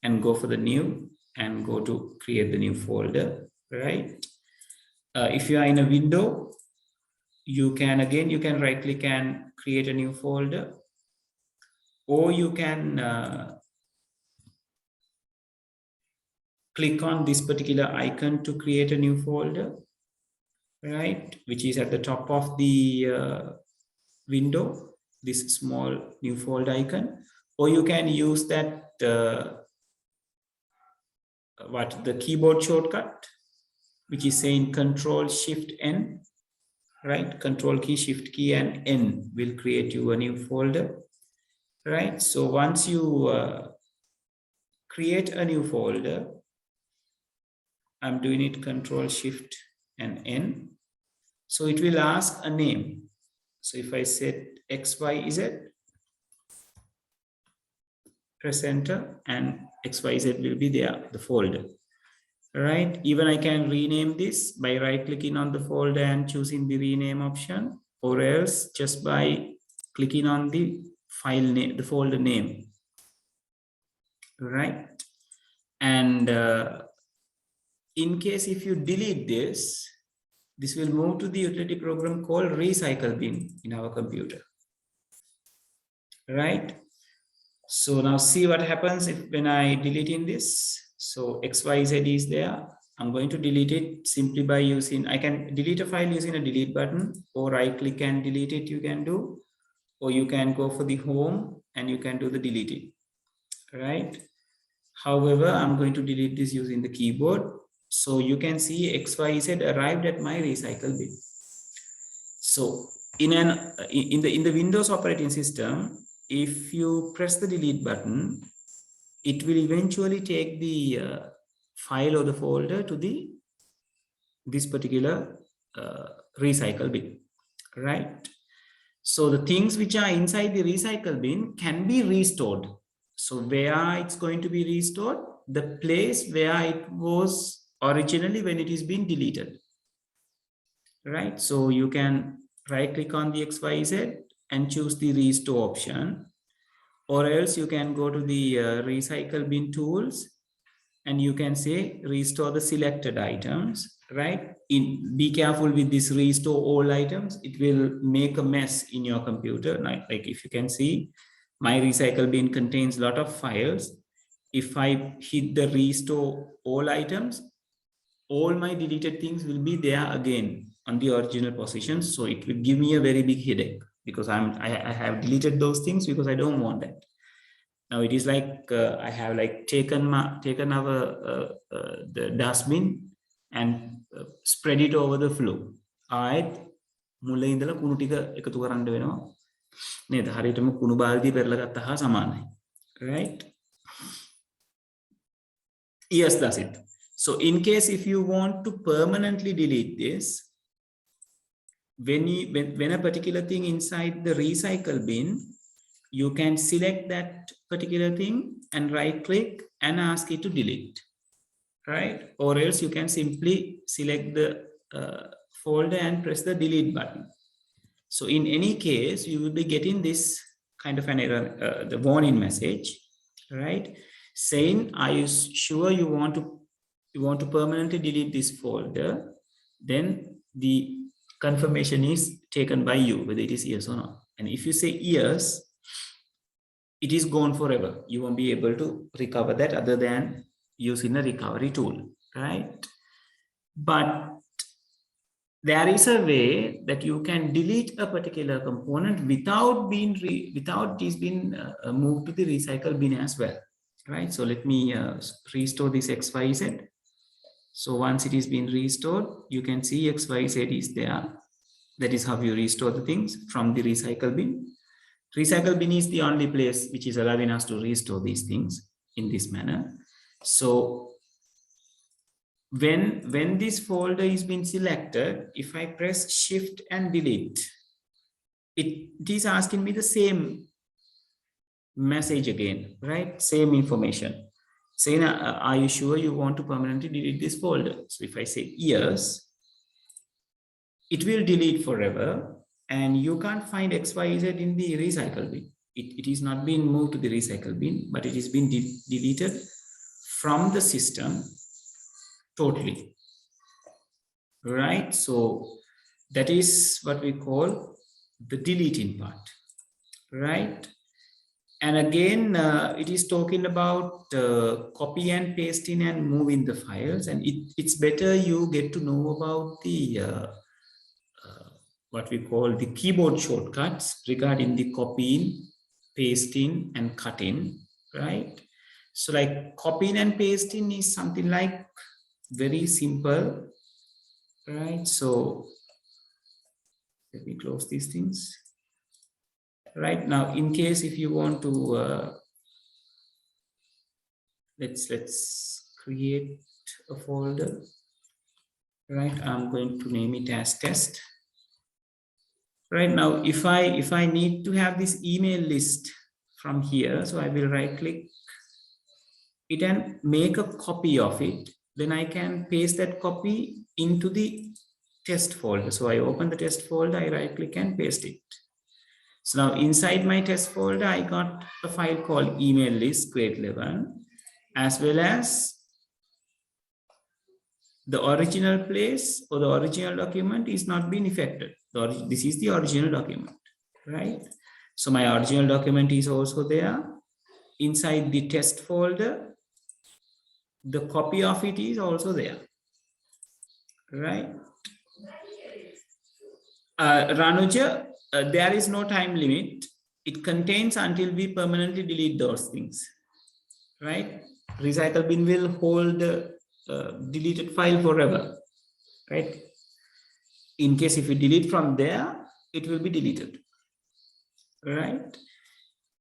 and go for the new and go to create the new folder, right? If you are in a window, you can right click and create a new folder, or you can click on this particular icon to create a new folder, right? Which is at the top of the window, this small new folder icon, or you can use that the keyboard shortcut, which is saying Control-Shift-N, right? Control key, Shift key, and N will create you a new folder, right? So once you create a new folder, I'm doing it Control, Shift, and N. So it will ask a name. So if I set XYZ, press enter, and XYZ will be there, the folder, right? Even I can rename this by right clicking on the folder and choosing the rename option, or else just by clicking on the file name, the folder name, right? And in case if you delete this, this will move to the utility program called recycle bin in our computer, right? So now see what happens when I delete in this. So XYZ is there. I'm going to delete it simply by using, I can delete a file using a delete button, or right click and delete it, you can do, or you can go for the home and you can do the delete it, right? However, I'm going to delete this using the keyboard. So you can see XYZ arrived at my recycle bin. So in the Windows operating system, if you press the delete button, it will eventually take the file or the folder to this particular recycle bin, right? So the things which are inside the recycle bin can be restored. So where it's going to be restored, the place where it was originally when it is being deleted, right? So you can right click on the XYZ and choose the restore option, or else you can go to the recycle bin tools and you can say restore the selected items, right? Be careful with this restore all items. It will make a mess in your computer. Like if you can see, my recycle bin contains a lot of files. If I hit the restore all items, all my deleted things will be there again on the original position. So it will give me a very big headache because I have deleted those things because I don't want that. Now it is like I have like taken our the dustbin and spread it over the floor. ආයෙත් මුල ඉඳලා කුණු ටික එකතු කරන්න වෙනවා නේද? හරියටම කුණු බාල්දිය පෙරලා ගත්තා හා සමානයි. Right? Yes, that's it. So in case if you want to permanently delete this, when a particular thing inside the recycle bin, you can select that particular thing and right click and ask it to delete, right? Or else you can simply select the folder and press the delete button. So in any case, you will be getting this kind of an error, the warning message, right? Saying, are you sure you want to permanently delete this folder? Then the confirmation is taken by you, whether it is yes or not. And if you say yes, it is gone forever. You won't be able to recover that other than using a recovery tool, right? But there is a way that you can delete a particular component without this being moved to the recycle bin as well, right? So let me restore this XYZ. So once it is being restored, you can see XYZ is there. That is how you restore the things from the recycle bin. Recycle bin is the only place which is allowing us to restore these things in this manner. So when this folder is being selected, if I press shift and delete, it is asking me the same message again, right? Same information saying, are you sure you want to permanently delete this folder? So if I say yes, it will delete forever. And you can't find XYZ in the recycle bin. It is not being moved to the recycle bin, but it is being deleted from the system totally. Right? So that is what we call the deleting part. Right? And again, it is talking about copy and pasting and moving the files. And it's better you get to know about the what we call the keyboard shortcuts regarding the copying, pasting, and cutting, right? So like copying and pasting is something like very simple, right? So let me close these things. Right now, in case if you want to, let's create a folder, right? I'm going to name it as test. Right now, if I need to have this email list from here, so I will right click it and make a copy of it. Then I can paste that copy into the test folder. So I open the test folder, I right click and paste it. So now inside my test folder, I got a file called email list grade 11, as well as the original place or the original document is not being affected. This is the original document, right? So my original document is also there. Inside the test folder, the copy of it is also there, right? Ranuja, there is no time limit. It contains until we permanently delete those things, right? Recycle bin will hold the deleted file forever, right? In case if you delete from there, it will be deleted, right?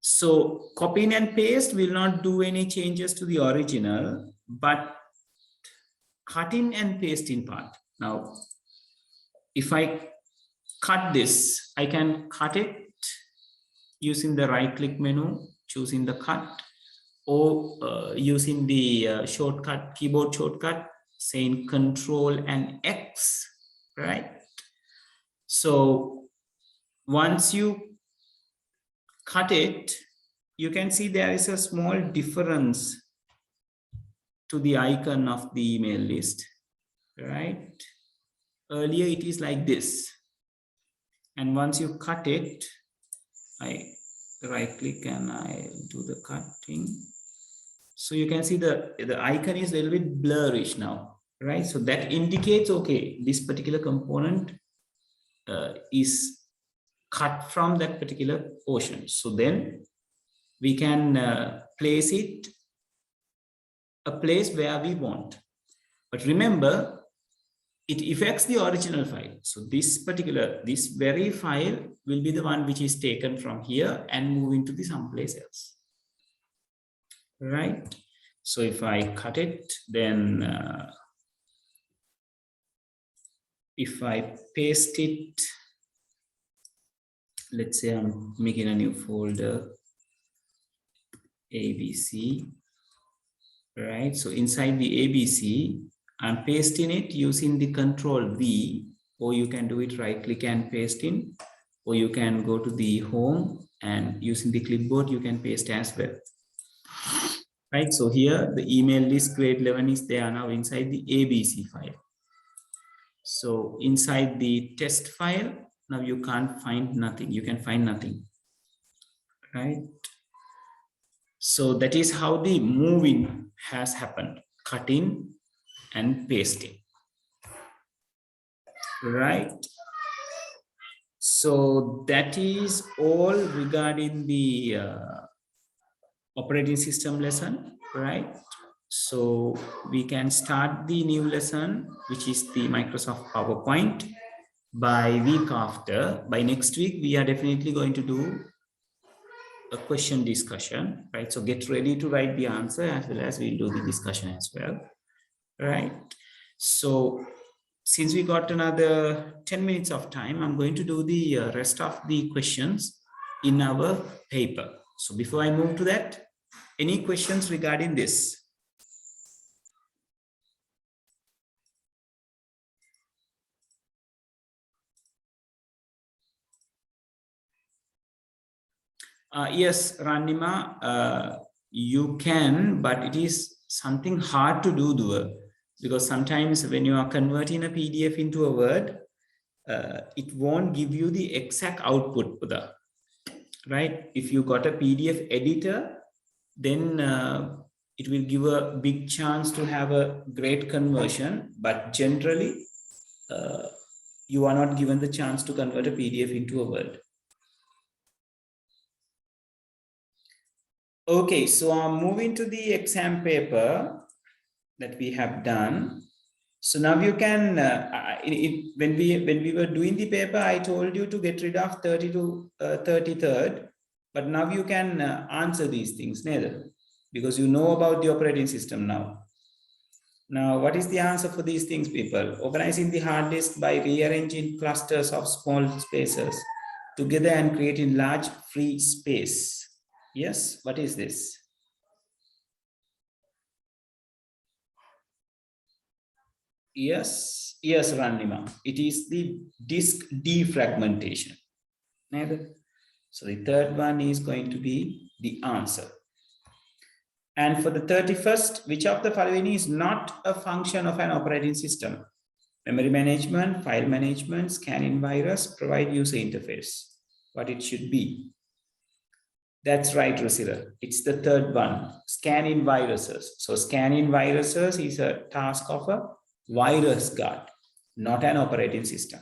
So copying and paste will not do any changes to the original, but cutting and pasting part. Now, if I cut this, I can cut it using the right click menu, choosing the cut, or using the shortcut, keyboard shortcut, saying Control and X, right? So once you cut it, you can see there is a small difference to the icon of the email list, right? Earlier it is like this. And once you cut it, I right click and I do the cutting. So you can see the icon is a little bit blurrish now, right? So that indicates, okay, this particular component is cut from that particular portion. So then we can place it a place where we want. But remember, it affects the original file. So this very file will be the one which is taken from here and move into the someplace else, right? So if I cut it, then if I paste it, let's say I'm making a new folder, ABC, right? So inside the ABC, I'm pasting it using the Control V, or you can do it right click and paste in, or you can go to the home and using the clipboard, you can paste as well. Right, so here the email list grade 11 is there now inside the ABC file. So inside the test file, now you can't find nothing. You can find nothing, right? So that is how the moving has happened, cutting and pasting, right? So that is all regarding the operating system lesson, right? So we can start the new lesson, which is the Microsoft PowerPoint, by week after. By next week, we are definitely going to do a question discussion, right? So get ready to write the answer as well as we'll do the discussion as well, right? So since we got another 10 minutes of time, I'm going to do the rest of the questions in our paper. So before I move to that, any questions regarding this? Yes, Ranima, you can, but it is something hard to do, because sometimes when you are converting a PDF into a Word, it won't give you the exact output, right? If you got a PDF editor, then it will give a big chance to have a great conversion, but generally you are not given the chance to convert a PDF into a Word. Okay, so I'm moving to the exam paper that we have done. So now you can, when we were doing the paper, I told you to get rid of 30 to 33rd, but now you can answer these things, neither, because you know about the operating system now. Now, what is the answer for these things, people? Organizing the hard disk by rearranging clusters of small spaces together and creating large free space. Yes, what is this? Yes, Ranima. It is the disk defragmentation. So the third one is going to be the answer. And for the 31st, which of the following is not a function of an operating system? Memory management, file management, scan-in virus, provide user interface. What it should be? That's right, Rusira. It's the third one, scan-in viruses. So scan-in viruses is a task of a virus guard, not an operating system.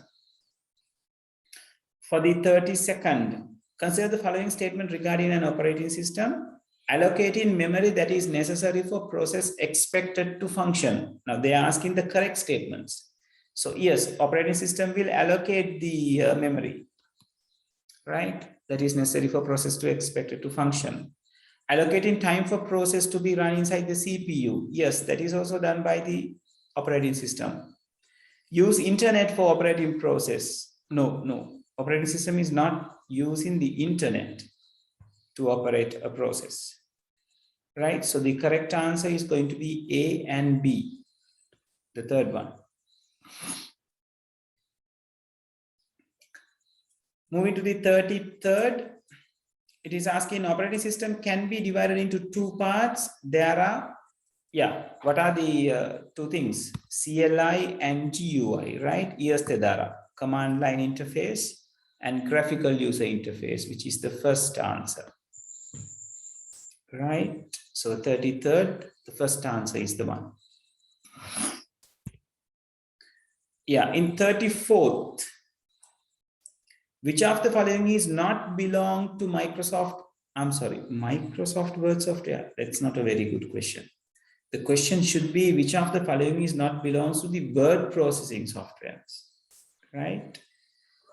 For the 32nd, consider the following statement regarding an operating system. Allocating memory that is necessary for process expected to function. Now they are asking the correct statements. So yes, operating system will allocate the memory, right? That is necessary for process to expect it to function. Allocating time for process to be run inside the CPU. Yes, that is also done by the operating system. Use internet for operating process. No. Operating system is not using the internet to operate a process, right? So the correct answer is going to be A and B, the third one. Moving to the 33rd, it is asking operating system can be divided into two parts. There are, what are the two things? CLI and GUI, right? Yes, there are command line interface and graphical user interface, which is the first answer. Right? So 33rd, the first answer is the one. Yeah, in 34th, which of the following is not belong to Microsoft? I'm sorry, Microsoft Word software. That's not a very good question. The question should be which of the following is not belongs to the word processing softwares, right?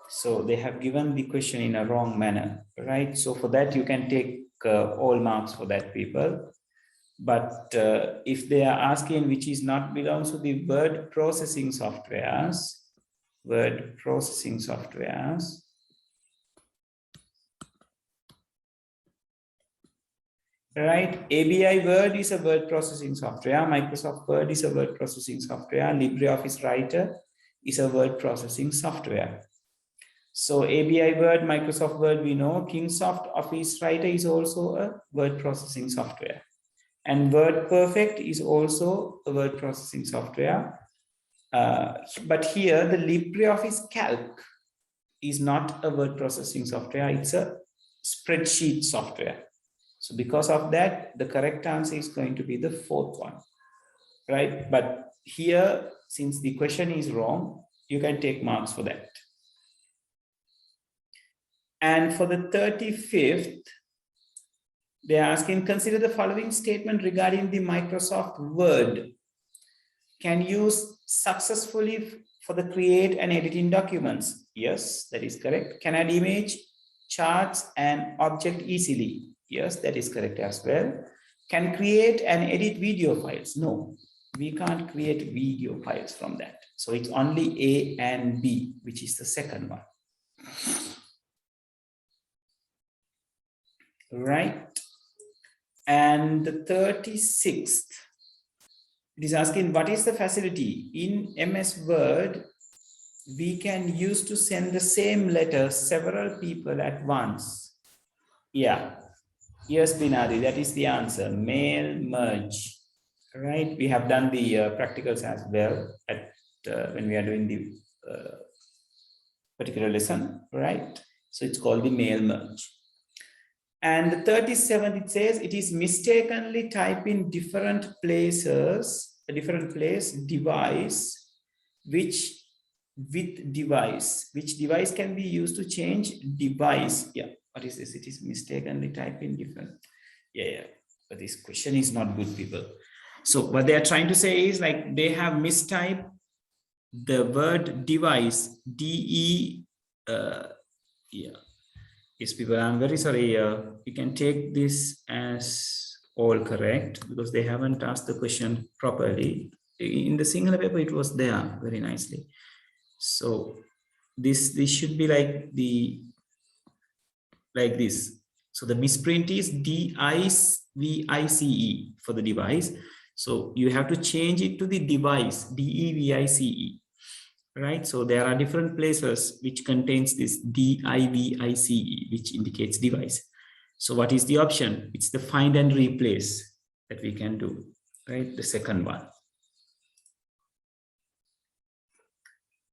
So they have given the question in a wrong manner, right? So for that, you can take all marks for that, people. But if they are asking which is not belongs to the word processing softwares, right? ABI Word is a word processing software. Microsoft Word is a word processing software. LibreOffice Writer is a word processing software. So ABI Word, Microsoft Word, we know. Kingsoft Office Writer is also a word processing software. And WordPerfect is also a word processing software. But here, the LibreOffice Calc is not a word processing software. It's a spreadsheet software. So because of that, the correct answer is going to be the fourth one, right? But here, since the question is wrong, you can take marks for that. And for the 35th, they're asking, consider the following statement regarding the Microsoft Word. Can use successfully for the create and editing documents? Yes, that is correct. Can add image, charts, and object easily? Yes, that is correct as well. Can create and edit video files? No, we can't create video files from that. So it's only A and B, which is the second one. Right. And the 36th, it is asking, what is the facility in MS Word we can use to send the same letter several people at once? Yeah. Yes, Binari, that is the answer. Mail merge, right? We have done the practicals as well at when we are doing the particular lesson, right? So it's called the mail merge. And the 37th, it says it is mistakenly type in different places, a different place, device, which device can be used to change device. Yeah. What is this? It is mistakenly type in different. Yeah. But this question is not good, people. So what they are trying to say is like they have mistyped the word device, DE. Yeah. Yes, people, I'm very sorry. You can take this as all correct because they haven't asked the question properly. In the singular paper, it was there very nicely. So this should be like this. So the misprint is DIVICE for the device. So you have to change it to the device, DEVICE, right? So there are different places which contains this DIVICE, which indicates device. So what is the option? It's the find and replace that we can do, right? The second one.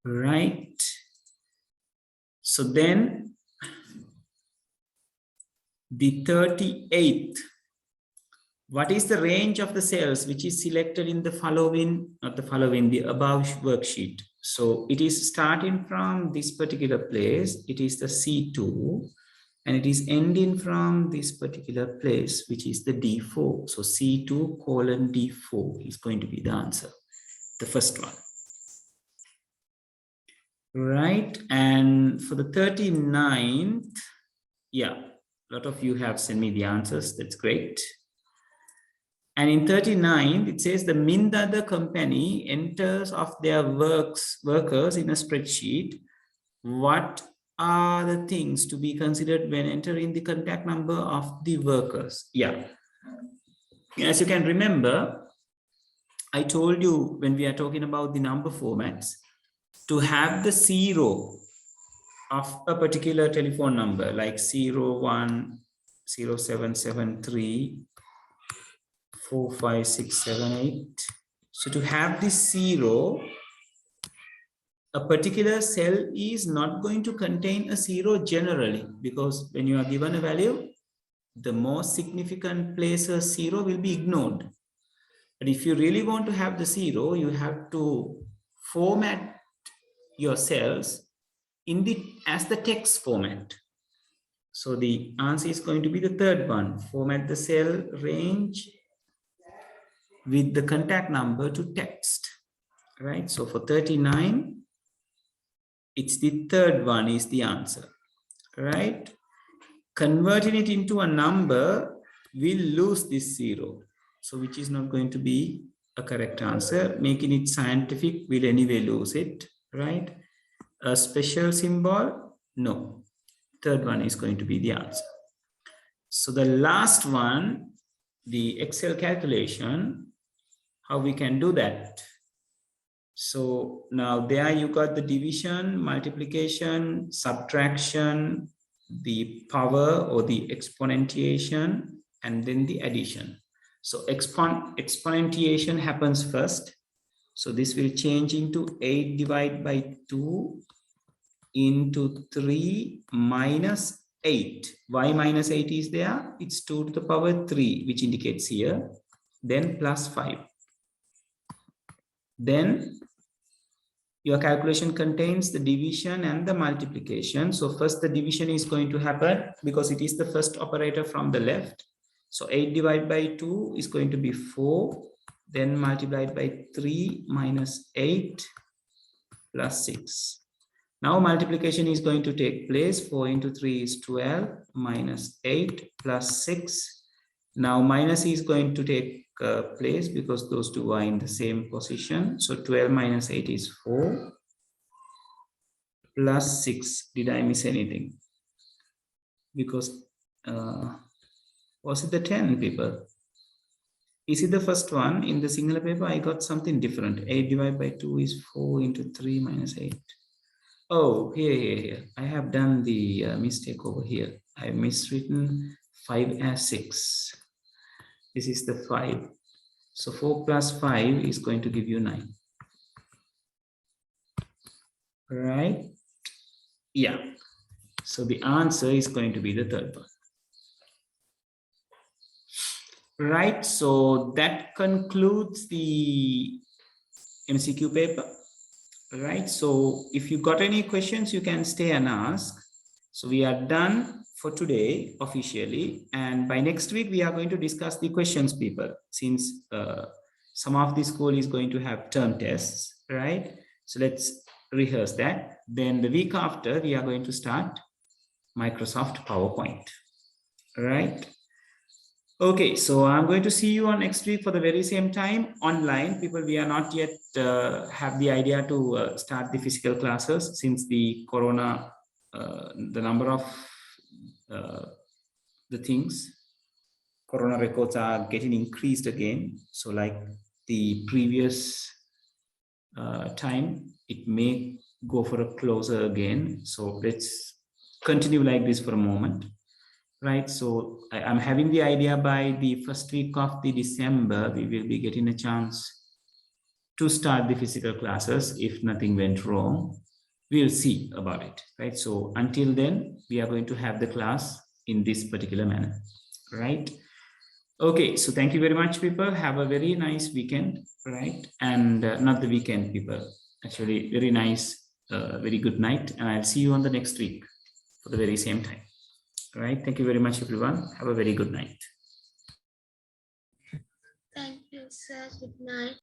Right. So then the 38th, what is the range of the cells which is selected in the following, not the following, the above worksheet? So it is starting from this particular place, it is the C2, and it is ending from this particular place, which is the D4. So C2 colon D4 is going to be the answer, the first one. Right, and for the 39th, yeah, a lot of you have sent me the answers, that's great. And in 39, it says the Mindada company enters of their workers in a spreadsheet. What are the things to be considered when entering the contact number of the workers? Yeah, as you can remember, I told you when we are talking about the number formats, to have the 0 of a particular telephone number like 010773 45678. So to have this 0, a particular cell is not going to contain a zero generally, because when you are given a value, the most significant place a zero will be ignored. But if you really want to have the zero, you have to format your cells as the text format. So the answer is going to be the third one. Format the cell range with the contact number to text, right? So for 39, it's the third one is the answer, right? Converting it into a number will lose this zero. So which is not going to be a correct answer. Making it scientific will anyway lose it, right? A special symbol, no. Third one is going to be the answer. So the last one, the Excel calculation, how we can do that. So now there you got the division, multiplication, subtraction, the power or the exponentiation, and then the addition. So exponentiation happens first. So this will change into 8 divided by 2 into 3 minus 8. Why minus 8 is there? It's 2 to the power 3, which indicates here. Then plus 5. Then your calculation contains the division and the multiplication. So first the division is going to happen because it is the first operator from the left. So 8 divided by 2 is going to be 4. Then multiplied by 3 minus 8 plus 6. Now multiplication is going to take place. 4 into 3 is 12 minus 8 plus 6. Now minus is going to take place because those two are in the same position. So 12 minus 8 is 4 plus 6. Did I miss anything? Because was it the 10, people? Is it the first one? In the singular paper, I got something different. 8 divided by 2 is 4 into 3 minus 8. Oh, here. I have done the mistake over here. I have miswritten 5 as 6. This is the 5. So 4 plus 5 is going to give you 9. Right? Yeah. So the answer is going to be the third one. Right. So that concludes the MCQ paper. Right. So if you got any questions, you can stay and ask. So we are done for today officially, and by next week we are going to discuss the questions paper, since some of the school is going to have term tests, right? So let's rehearse that. Then the week after we are going to start Microsoft PowerPoint, right? Okay, so I'm going to see you on next week for the very same time online. People, we are not yet have the idea to start the physical classes, since the corona, the number of the things, corona records are getting increased again. So like the previous time, it may go for a closer again. So let's continue like this for a moment. Right, so I'm having the idea by the first week of the December, we will be getting a chance to start the physical classes. If nothing went wrong, we'll see about it, right? So until then, we are going to have the class in this particular manner, right? Okay, so thank you very much, people. Have a very nice weekend, right? And not the weekend, people. Actually, very nice, very good night. And I'll see you on the next week for the very same time. Right. Thank you very much, everyone. Have a very good night. Thank you, sir. Good night.